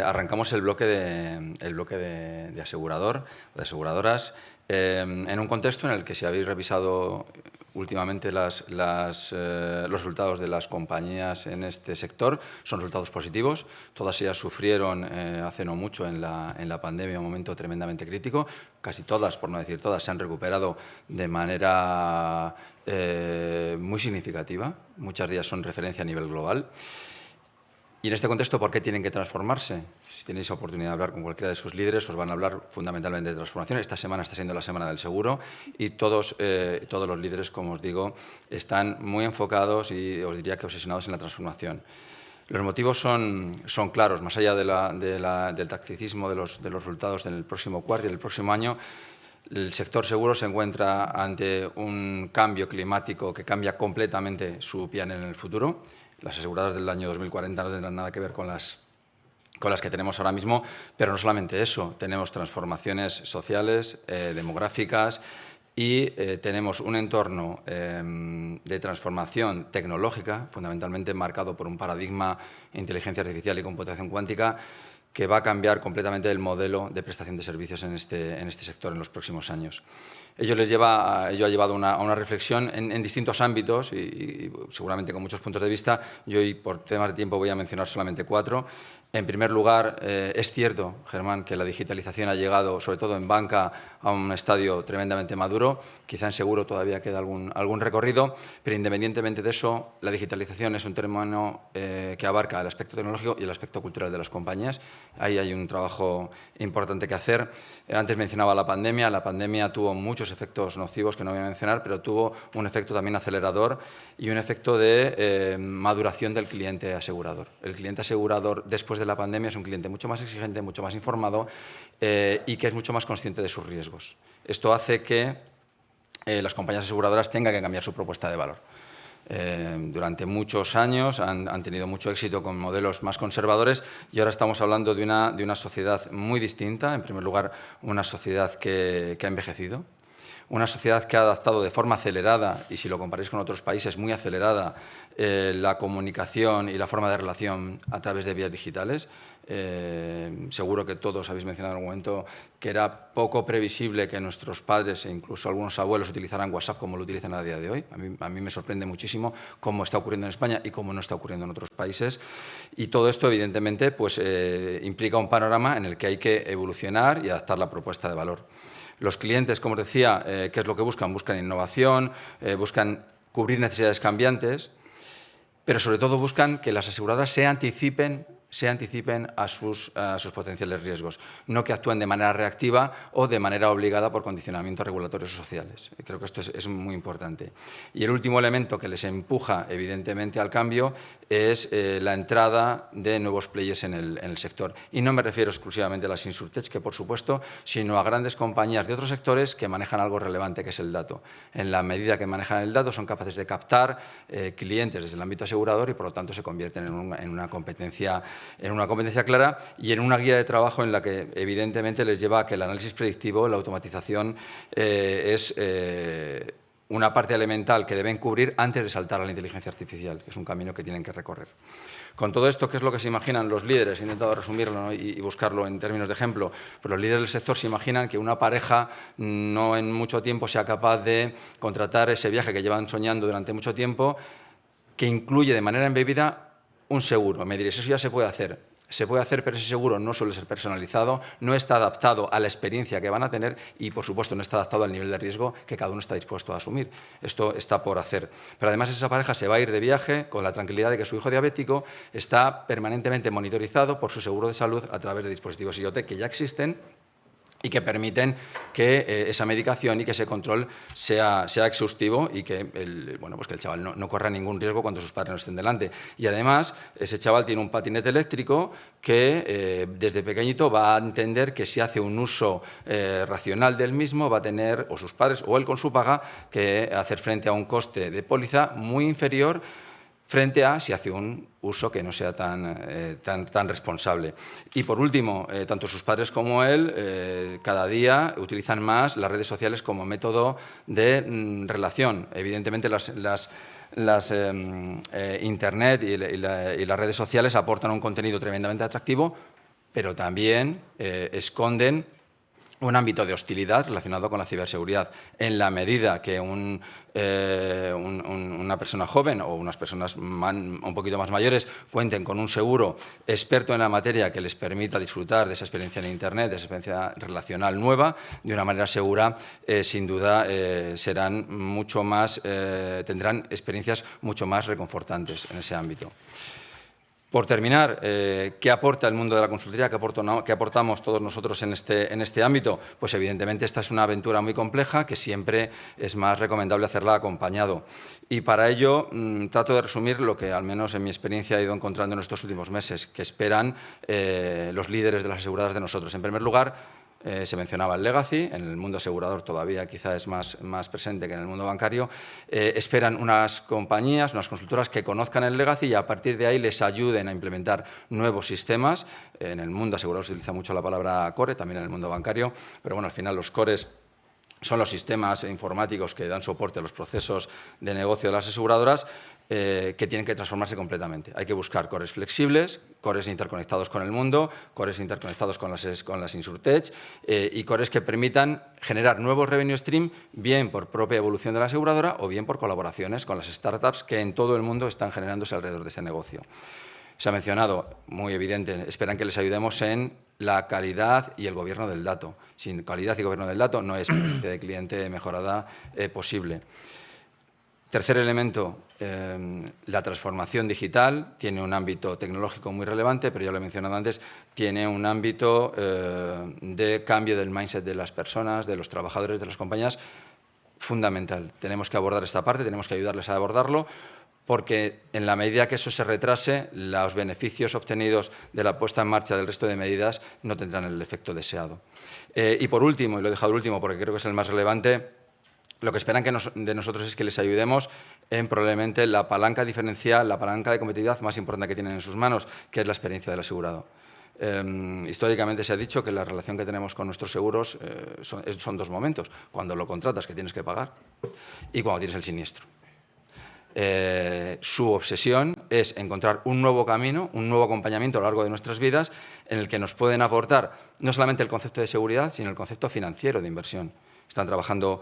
Arrancamos el bloque de asegurador o de aseguradoras en un contexto en el que, si habéis revisado últimamente los resultados de las compañías en este sector, son resultados positivos. Todas ellas sufrieron hace no mucho en la pandemia un momento tremendamente crítico. Casi todas, por no decir todas, se han recuperado de manera muy significativa. Muchas de ellas son referencia a nivel global. Y en este contexto, ¿por qué tienen que transformarse? Si tenéis oportunidad de hablar con cualquiera de sus líderes, os van a hablar fundamentalmente de transformación. Esta semana está siendo la semana del seguro y todos los líderes, como os digo, están muy enfocados y os diría que obsesionados en la transformación. Los motivos son claros, más allá del tacticismo de los resultados del próximo cuarto y del próximo año. El sector seguro se encuentra ante un cambio climático que cambia completamente su piel en el futuro. Las aseguradoras del año 2040 no tendrán nada que ver con las que tenemos ahora mismo, pero no solamente eso, tenemos transformaciones sociales, demográficas y tenemos un entorno de transformación tecnológica, fundamentalmente marcado por un paradigma de inteligencia artificial y computación cuántica, que va a cambiar completamente el modelo de prestación de servicios en este sector en los próximos años. ello ha llevado a una reflexión en distintos ámbitos y seguramente con muchos puntos de vista. Yo hoy, por temas de tiempo, voy a mencionar solamente 4. En primer lugar, es cierto, Germán, que la digitalización ha llegado, sobre todo en banca, a un estadio tremendamente maduro. Quizá en seguro todavía queda algún recorrido, pero independientemente de eso, la digitalización es un término que abarca el aspecto tecnológico y el aspecto cultural de las compañías. Ahí hay un trabajo importante que hacer. Antes mencionaba la pandemia. La pandemia tuvo muchos efectos nocivos que no voy a mencionar, pero tuvo un efecto también acelerador y un efecto de maduración del cliente asegurador. El cliente asegurador, después de la pandemia, es un cliente mucho más exigente, mucho más informado y que es mucho más consciente de sus riesgos. Esto hace que las compañías aseguradoras tengan que cambiar su propuesta de valor. Durante muchos años han tenido mucho éxito con modelos más conservadores y ahora estamos hablando de una sociedad muy distinta. En primer lugar, una sociedad que ha envejecido, una sociedad que ha adaptado de forma acelerada, y si lo comparáis con otros países, muy acelerada, la comunicación y la forma de relación a través de vías digitales. Seguro que todos habéis mencionado en algún momento que era poco previsible que nuestros padres e incluso algunos abuelos utilizaran WhatsApp como lo utilizan a día de hoy. A mí me sorprende muchísimo cómo está ocurriendo en España y cómo no está ocurriendo en otros países. Y todo esto, evidentemente, pues, implica un panorama en el que hay que evolucionar y adaptar la propuesta de valor. Los clientes, como os decía, ¿qué es lo que buscan? Buscan innovación, buscan cubrir necesidades cambiantes, pero sobre todo buscan que las aseguradoras se anticipen a sus potenciales riesgos, no que actúen de manera reactiva o de manera obligada por condicionamientos regulatorios o sociales. Creo que esto es muy importante. Y el último elemento que les empuja, evidentemente, al cambio es la entrada de nuevos players en el sector. Y no me refiero exclusivamente a las insurtechs, que por supuesto, sino a grandes compañías de otros sectores que manejan algo relevante, que es el dato. En la medida que manejan el dato, son capaces de captar clientes desde el ámbito asegurador y, por lo tanto, se convierten en una competencia clara y en una guía de trabajo en la que, evidentemente, les lleva a que el análisis predictivo, la automatización, es una parte elemental que deben cubrir antes de saltar a la inteligencia artificial, que es un camino que tienen que recorrer. Con todo esto, ¿qué es lo que se imaginan los líderes? He intentado resumirlo, ¿no? y buscarlo en términos de ejemplo, pero los líderes del sector se imaginan que una pareja no en mucho tiempo sea capaz de contratar ese viaje que llevan soñando durante mucho tiempo, que incluye de manera embebida un seguro. Me diréis, eso ya se puede hacer. Se puede hacer, pero ese seguro no suele ser personalizado, no está adaptado a la experiencia que van a tener y, por supuesto, no está adaptado al nivel de riesgo que cada uno está dispuesto a asumir. Esto está por hacer. Pero además esa pareja se va a ir de viaje con la tranquilidad de que su hijo diabético está permanentemente monitorizado por su seguro de salud a través de dispositivos IoT que ya existen y que permiten que esa medicación y que ese control sea exhaustivo y que el chaval no corra ningún riesgo cuando sus padres no estén delante. Y además, ese chaval tiene un patinete eléctrico que desde pequeñito va a entender que si hace un uso racional del mismo va a tener, o sus padres o él con su paga, que hacer frente a un coste de póliza muy inferior frente a si hace un uso que no sea tan responsable. Y por último, tanto sus padres como él cada día utilizan más las redes sociales como método de relación. Evidentemente Internet y las redes sociales aportan un contenido tremendamente atractivo, pero también esconden un ámbito de hostilidad relacionado con la ciberseguridad. En la medida que una persona joven o unas personas un poquito más mayores cuenten con un seguro experto en la materia que les permita disfrutar de esa experiencia en Internet, de esa experiencia relacional nueva, de una manera segura, sin duda tendrán experiencias mucho más reconfortantes en ese ámbito. Por terminar, ¿qué aporta el mundo de la consultoría? ¿Qué aportamos todos nosotros en este ámbito? Pues evidentemente esta es una aventura muy compleja que siempre es más recomendable hacerla acompañado. Y para ello trato de resumir lo que al menos en mi experiencia he ido encontrando en estos últimos meses, que esperan los líderes de las aseguradoras de nosotros. En primer lugar, se mencionaba el legacy, en el mundo asegurador todavía quizá es más presente que en el mundo bancario. Esperan unas compañías, unas consultoras que conozcan el legacy y a partir de ahí les ayuden a implementar nuevos sistemas. En el mundo asegurador se utiliza mucho la palabra core, también en el mundo bancario, pero bueno, al final los cores son los sistemas informáticos que dan soporte a los procesos de negocio de las aseguradoras que tienen que transformarse completamente. Hay que buscar cores flexibles, cores interconectados con el mundo, cores interconectados con las insurtech y cores que permitan generar nuevos revenue stream, bien por propia evolución de la aseguradora o bien por colaboraciones con las startups que en todo el mundo están generándose alrededor de este negocio. Se ha mencionado, muy evidente, esperan que les ayudemos en la calidad y el gobierno del dato. Sin calidad y gobierno del dato no es experiencia de cliente mejorada posible. Tercer elemento, la transformación digital tiene un ámbito tecnológico muy relevante, pero ya lo he mencionado antes, tiene un ámbito de cambio del mindset de las personas, de los trabajadores, de las compañías, fundamental. Tenemos que abordar esta parte, tenemos que ayudarles a abordarlo, porque en la medida que eso se retrase, los beneficios obtenidos de la puesta en marcha del resto de medidas no tendrán el efecto deseado. Y por último, y lo he dejado último porque creo que es el más relevante, lo que esperan de nosotros es que les ayudemos en probablemente la palanca diferencial, la palanca de competitividad más importante que tienen en sus manos, que es la experiencia del asegurado. Históricamente se ha dicho que la relación que tenemos con nuestros seguros son dos momentos. Cuando lo contratas, que tienes que pagar, y cuando tienes el siniestro. Su obsesión es encontrar un nuevo camino, un nuevo acompañamiento a lo largo de nuestras vidas en el que nos pueden aportar no solamente el concepto de seguridad, sino el concepto financiero de inversión. Están trabajando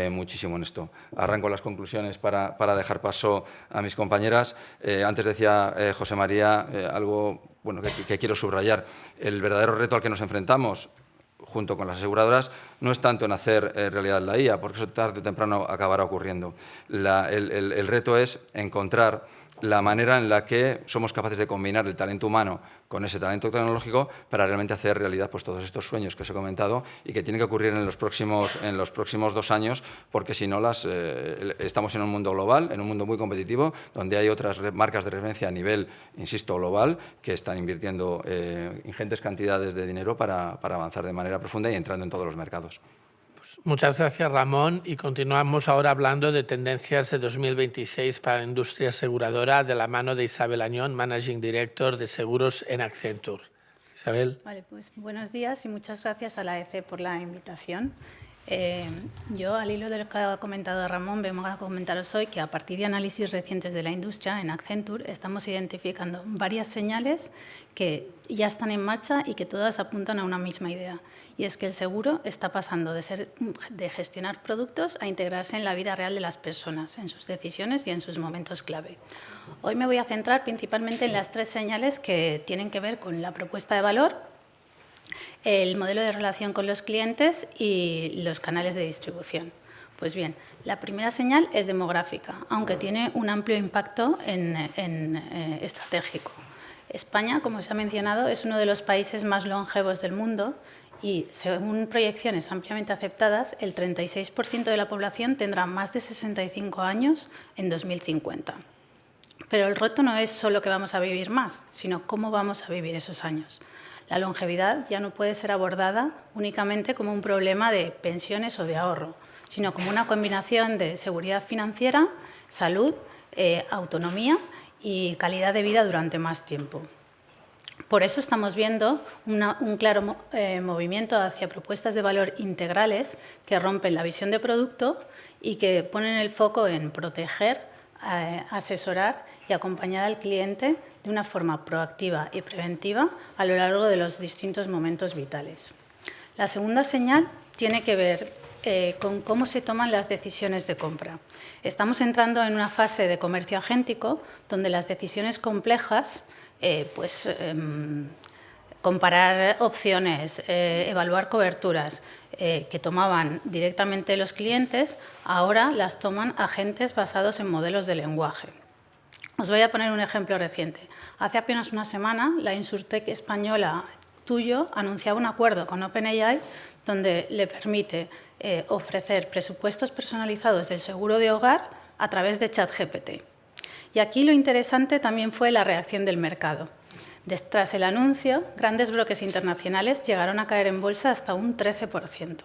muchísimo en esto. Arranco las conclusiones para dejar paso a mis compañeras. Antes decía José María algo bueno, que quiero subrayar. El verdadero reto al que nos enfrentamos junto con las aseguradoras no es tanto en hacer realidad la IA, porque eso tarde o temprano acabará ocurriendo. El reto es encontrar la manera en la que somos capaces de combinar el talento humano con ese talento tecnológico para realmente hacer realidad pues, todos estos sueños que os he comentado y que tienen que ocurrir en los próximos 2 años, porque si no estamos en un mundo global, en un mundo muy competitivo, donde hay otras marcas de referencia a nivel, insisto, global, que están invirtiendo ingentes cantidades de dinero para avanzar de manera profunda y entrando en todos los mercados. Muchas gracias, Ramón. Y continuamos ahora hablando de tendencias de 2026 para la industria aseguradora de la mano de Isabel Añón, Managing Director de Seguros en Accenture. Isabel. Vale, pues buenos días y muchas gracias a la AEC por la invitación. Yo, al hilo de lo que ha comentado Ramón, vengo a comentaros hoy que a partir de análisis recientes de la industria en Accenture estamos identificando varias señales que ya están en marcha y que todas apuntan a una misma idea. Y es que el seguro está pasando de gestionar productos a integrarse en la vida real de las personas, en sus decisiones y en sus momentos clave. Hoy me voy a centrar principalmente en las 3 señales que tienen que ver con la propuesta de valor, el modelo de relación con los clientes y los canales de distribución. Pues bien, la primera señal es demográfica, aunque tiene un amplio impacto estratégico. España, como se ha mencionado, es uno de los países más longevos del mundo y, según proyecciones ampliamente aceptadas, el 36% de la población tendrá más de 65 años en 2050. Pero el reto no es solo que vamos a vivir más, sino cómo vamos a vivir esos años. La longevidad ya no puede ser abordada únicamente como un problema de pensiones o de ahorro, sino como una combinación de seguridad financiera, salud, autonomía y calidad de vida durante más tiempo. Por eso estamos viendo un claro movimiento hacia propuestas de valor integrales que rompen la visión de producto y que ponen el foco en proteger, asesorar y acompañar al cliente de una forma proactiva y preventiva a lo largo de los distintos momentos vitales. La segunda señal tiene que ver con cómo se toman las decisiones de compra. Estamos entrando en una fase de comercio agéntico donde las decisiones complejas, comparar opciones, evaluar coberturas que tomaban directamente los clientes, ahora las toman agentes basados en modelos de lenguaje. Os voy a poner un ejemplo reciente. Hace apenas una semana, la Insurtech española Tuyo anunciaba un acuerdo con OpenAI donde le permite ofrecer presupuestos personalizados del seguro de hogar a través de ChatGPT. Y aquí lo interesante también fue la reacción del mercado. Tras el anuncio, grandes bloques internacionales llegaron a caer en bolsa hasta un 13%.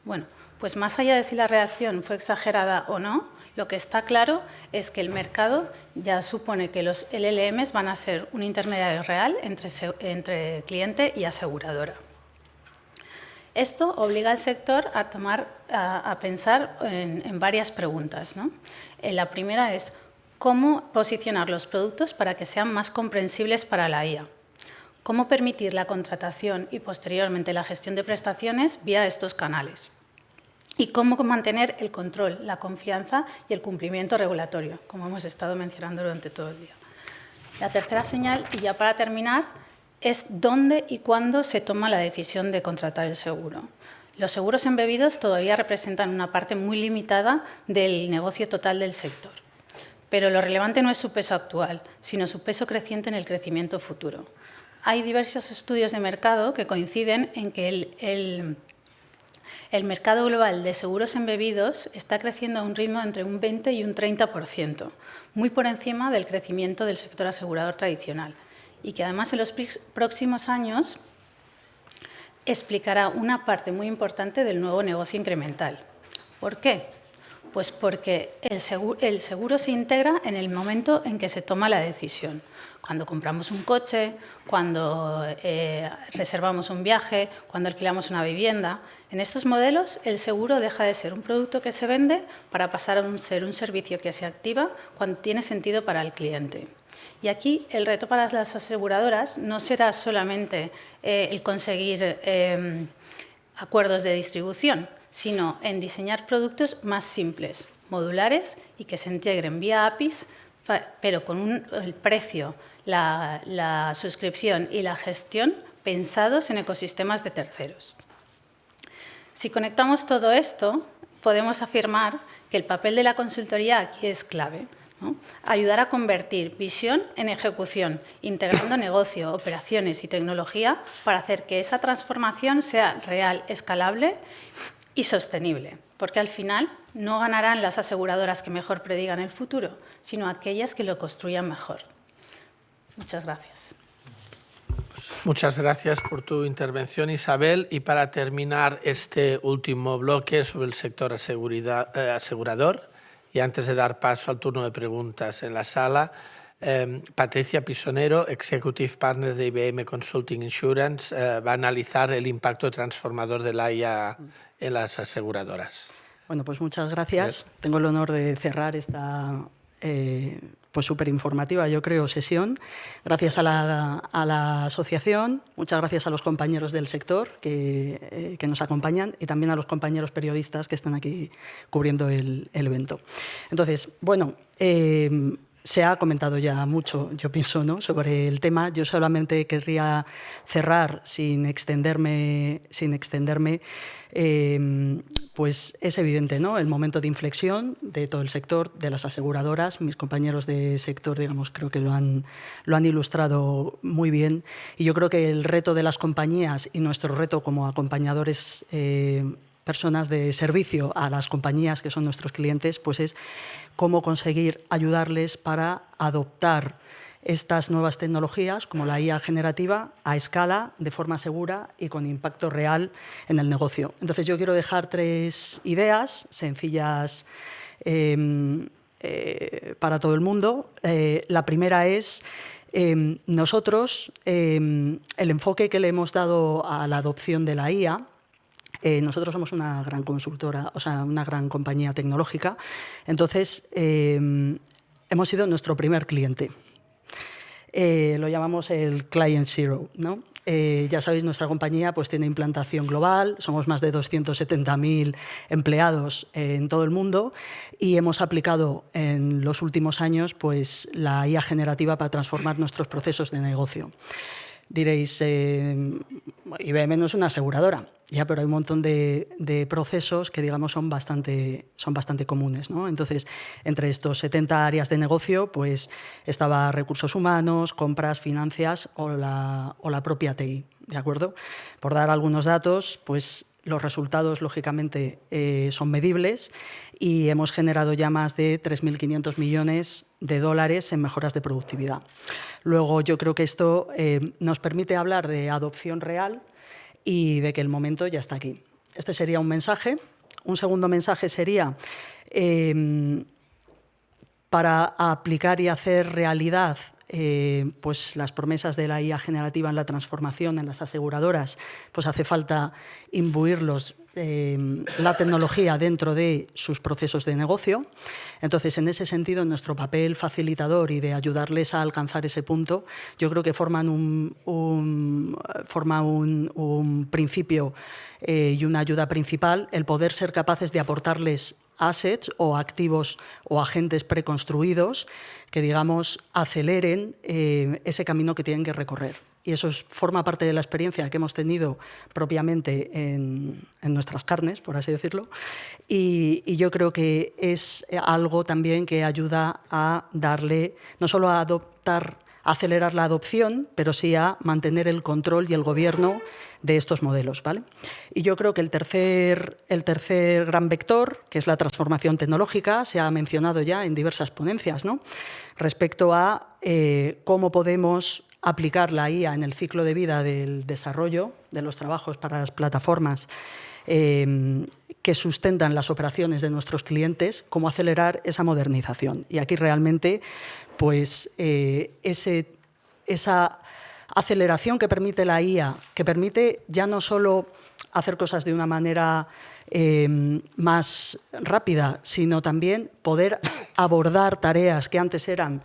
Bueno, pues más allá de si la reacción fue exagerada o no, lo que está claro es que el mercado ya supone que los LLMs van a ser un intermediario real entre cliente y aseguradora. Esto obliga al sector a pensar en varias preguntas, ¿no? La primera es cómo posicionar los productos para que sean más comprensibles para la IA, cómo permitir la contratación y posteriormente la gestión de prestaciones vía estos canales y cómo mantener el control, la confianza y el cumplimiento regulatorio, como hemos estado mencionando durante todo el día. La tercera señal, y ya para terminar, es dónde y cuándo se toma la decisión de contratar el seguro. Los seguros embebidos todavía representan una parte muy limitada del negocio total del sector, pero lo relevante no es su peso actual, sino su peso creciente en el crecimiento futuro. Hay diversos estudios de mercado que coinciden en que el mercado global de seguros embebidos está creciendo a un ritmo entre un 20 y un 30%, muy por encima del crecimiento del sector asegurador tradicional, y que además en los próximos años explicará una parte muy importante del nuevo negocio incremental. ¿Por qué? Pues porque el seguro se integra en el momento en que se toma la decisión. Cuando compramos un coche, cuando reservamos un viaje, cuando alquilamos una vivienda. En estos modelos, el seguro deja de ser un producto que se vende para pasar a ser un servicio que se activa cuando tiene sentido para el cliente. Y aquí el reto para las aseguradoras no será solamente el conseguir acuerdos de distribución, sino en diseñar productos más simples, modulares y que se integren vía APIs, pero con el precio, la suscripción y la gestión pensados en ecosistemas de terceros. Si conectamos todo esto, podemos afirmar que el papel de la consultoría aquí es clave, ¿no? Ayudar a convertir visión en ejecución, integrando negocio, operaciones y tecnología para hacer que esa transformación sea real, escalable y sostenible, porque al final no ganarán las aseguradoras que mejor predigan el futuro, sino aquellas que lo construyan mejor. Muchas gracias. Muchas gracias por tu intervención, Isabel. Y para terminar este último bloque sobre el sector asegurador, y antes de dar paso al turno de preguntas en la sala, Patricia Pisonero, Executive Partner de IBM Consulting Insurance, va a analizar el impacto transformador de la IA en las aseguradoras. Bueno, pues muchas gracias. Tengo el honor de cerrar esta pues súper informativa, yo creo, sesión. Gracias a la asociación, muchas gracias a los compañeros del sector que nos acompañan y también a los compañeros periodistas que están aquí cubriendo el evento. Entonces, bueno, se ha comentado ya mucho, yo pienso, ¿no?, sobre el tema. Yo solamente querría cerrar sin extenderme. Pues es evidente, ¿no?, el momento de inflexión de todo el sector, de las aseguradoras. Mis compañeros de sector, digamos, creo que lo han ilustrado muy bien. Y yo creo que el reto de las compañías y nuestro reto como acompañadores, personas de servicio a las compañías que son nuestros clientes, pues es cómo conseguir ayudarles para adoptar estas nuevas tecnologías, como la IA generativa, a escala, de forma segura y con impacto real en el negocio. Entonces, yo quiero dejar 3 ideas sencillas para todo el mundo. La primera es, nosotros, el enfoque que le hemos dado a la adopción de la IA, nosotros somos una gran consultora, o sea, una gran compañía tecnológica. Entonces, hemos sido nuestro primer cliente. Lo llamamos el Client Zero, ¿no? Ya sabéis, nuestra compañía pues tiene implantación global, somos más de 270.000 empleados en todo el mundo y hemos aplicado en los últimos años pues la IA generativa para transformar nuestros procesos de negocio. Diréis, IBM no es una aseguradora, ya, pero hay un montón de procesos que, digamos, son bastante comunes, ¿no? Entonces, entre estos 70 áreas de negocio, pues estaba recursos humanos, compras, finanzas o la propia TI, ¿de acuerdo? Por dar algunos datos, pues los resultados, lógicamente, son medibles y hemos generado ya más de 3.500 millones de dólares en mejoras de productividad. Luego, yo creo que esto nos permite hablar de adopción real y de que el momento ya está aquí. Este sería un mensaje. Un segundo mensaje sería, para aplicar y hacer realidad pues las promesas de la IA generativa en la transformación en las aseguradoras, pues hace falta imbuirlos la tecnología dentro de sus procesos de negocio. Entonces, en ese sentido, nuestro papel facilitador y de ayudarles a alcanzar ese punto, yo creo que forman un principio y una ayuda principal, el poder ser capaces de aportarles assets o activos o agentes preconstruidos que, digamos, aceleren ese camino que tienen que recorrer. Y eso forma parte de la experiencia que hemos tenido propiamente en nuestras carnes, por así decirlo, y yo creo que es algo también que ayuda a darle, no solo a acelerar la adopción, pero sí a mantener el control y el gobierno de estos modelos, ¿vale? Y yo creo que el tercer gran vector, que es la transformación tecnológica, se ha mencionado ya en diversas ponencias, ¿no? Respecto a cómo podemos aplicar la IA en el ciclo de vida del desarrollo de los trabajos para las plataformas que sustentan las operaciones de nuestros clientes, cómo acelerar esa modernización. Y aquí realmente, pues, esa aceleración que permite la IA, que permite ya no solo hacer cosas de una manera más rápida, sino también poder abordar tareas que antes eran,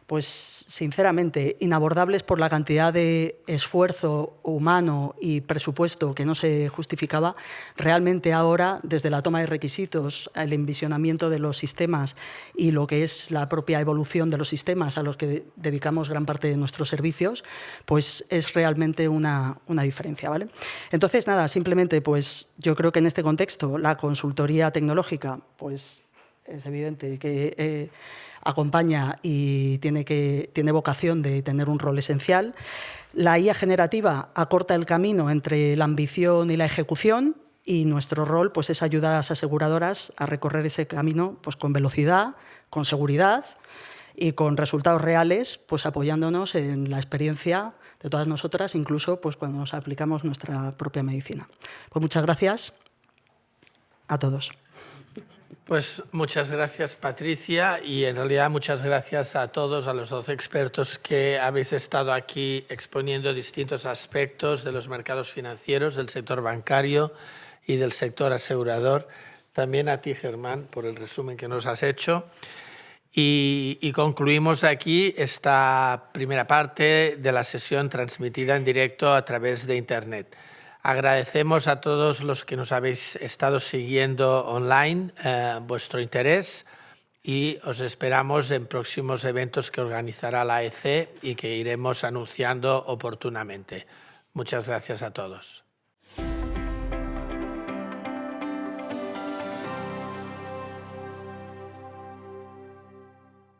pues, sinceramente, inabordables por la cantidad de esfuerzo humano y presupuesto que no se justificaba. Realmente ahora, desde la toma de requisitos, el envisionamiento de los sistemas y lo que es la propia evolución de los sistemas a los que dedicamos gran parte de nuestros servicios, pues es realmente una diferencia, ¿vale? Entonces, nada, simplemente, pues yo creo que en este contexto la consultoría tecnológica, pues es evidente que acompaña y tiene vocación de tener un rol esencial. La IA generativa acorta el camino entre la ambición y la ejecución, y nuestro rol, pues, es ayudar a las aseguradoras a recorrer ese camino, pues, con velocidad, con seguridad y con resultados reales, pues, apoyándonos en la experiencia de todas nosotras, incluso, pues, cuando nos aplicamos nuestra propia medicina. Pues muchas gracias a todos. Pues muchas gracias, Patricia, y en realidad muchas gracias a todos, a los 12 expertos que habéis estado aquí exponiendo distintos aspectos de los mercados financieros, del sector bancario y del sector asegurador. También a ti, Germán, por el resumen que nos has hecho. Y concluimos aquí esta primera parte de la sesión transmitida en directo a través de Internet. Agradecemos a todos los que nos habéis estado siguiendo online vuestro interés y os esperamos en próximos eventos que organizará la AEC y que iremos anunciando oportunamente. Muchas gracias a todos.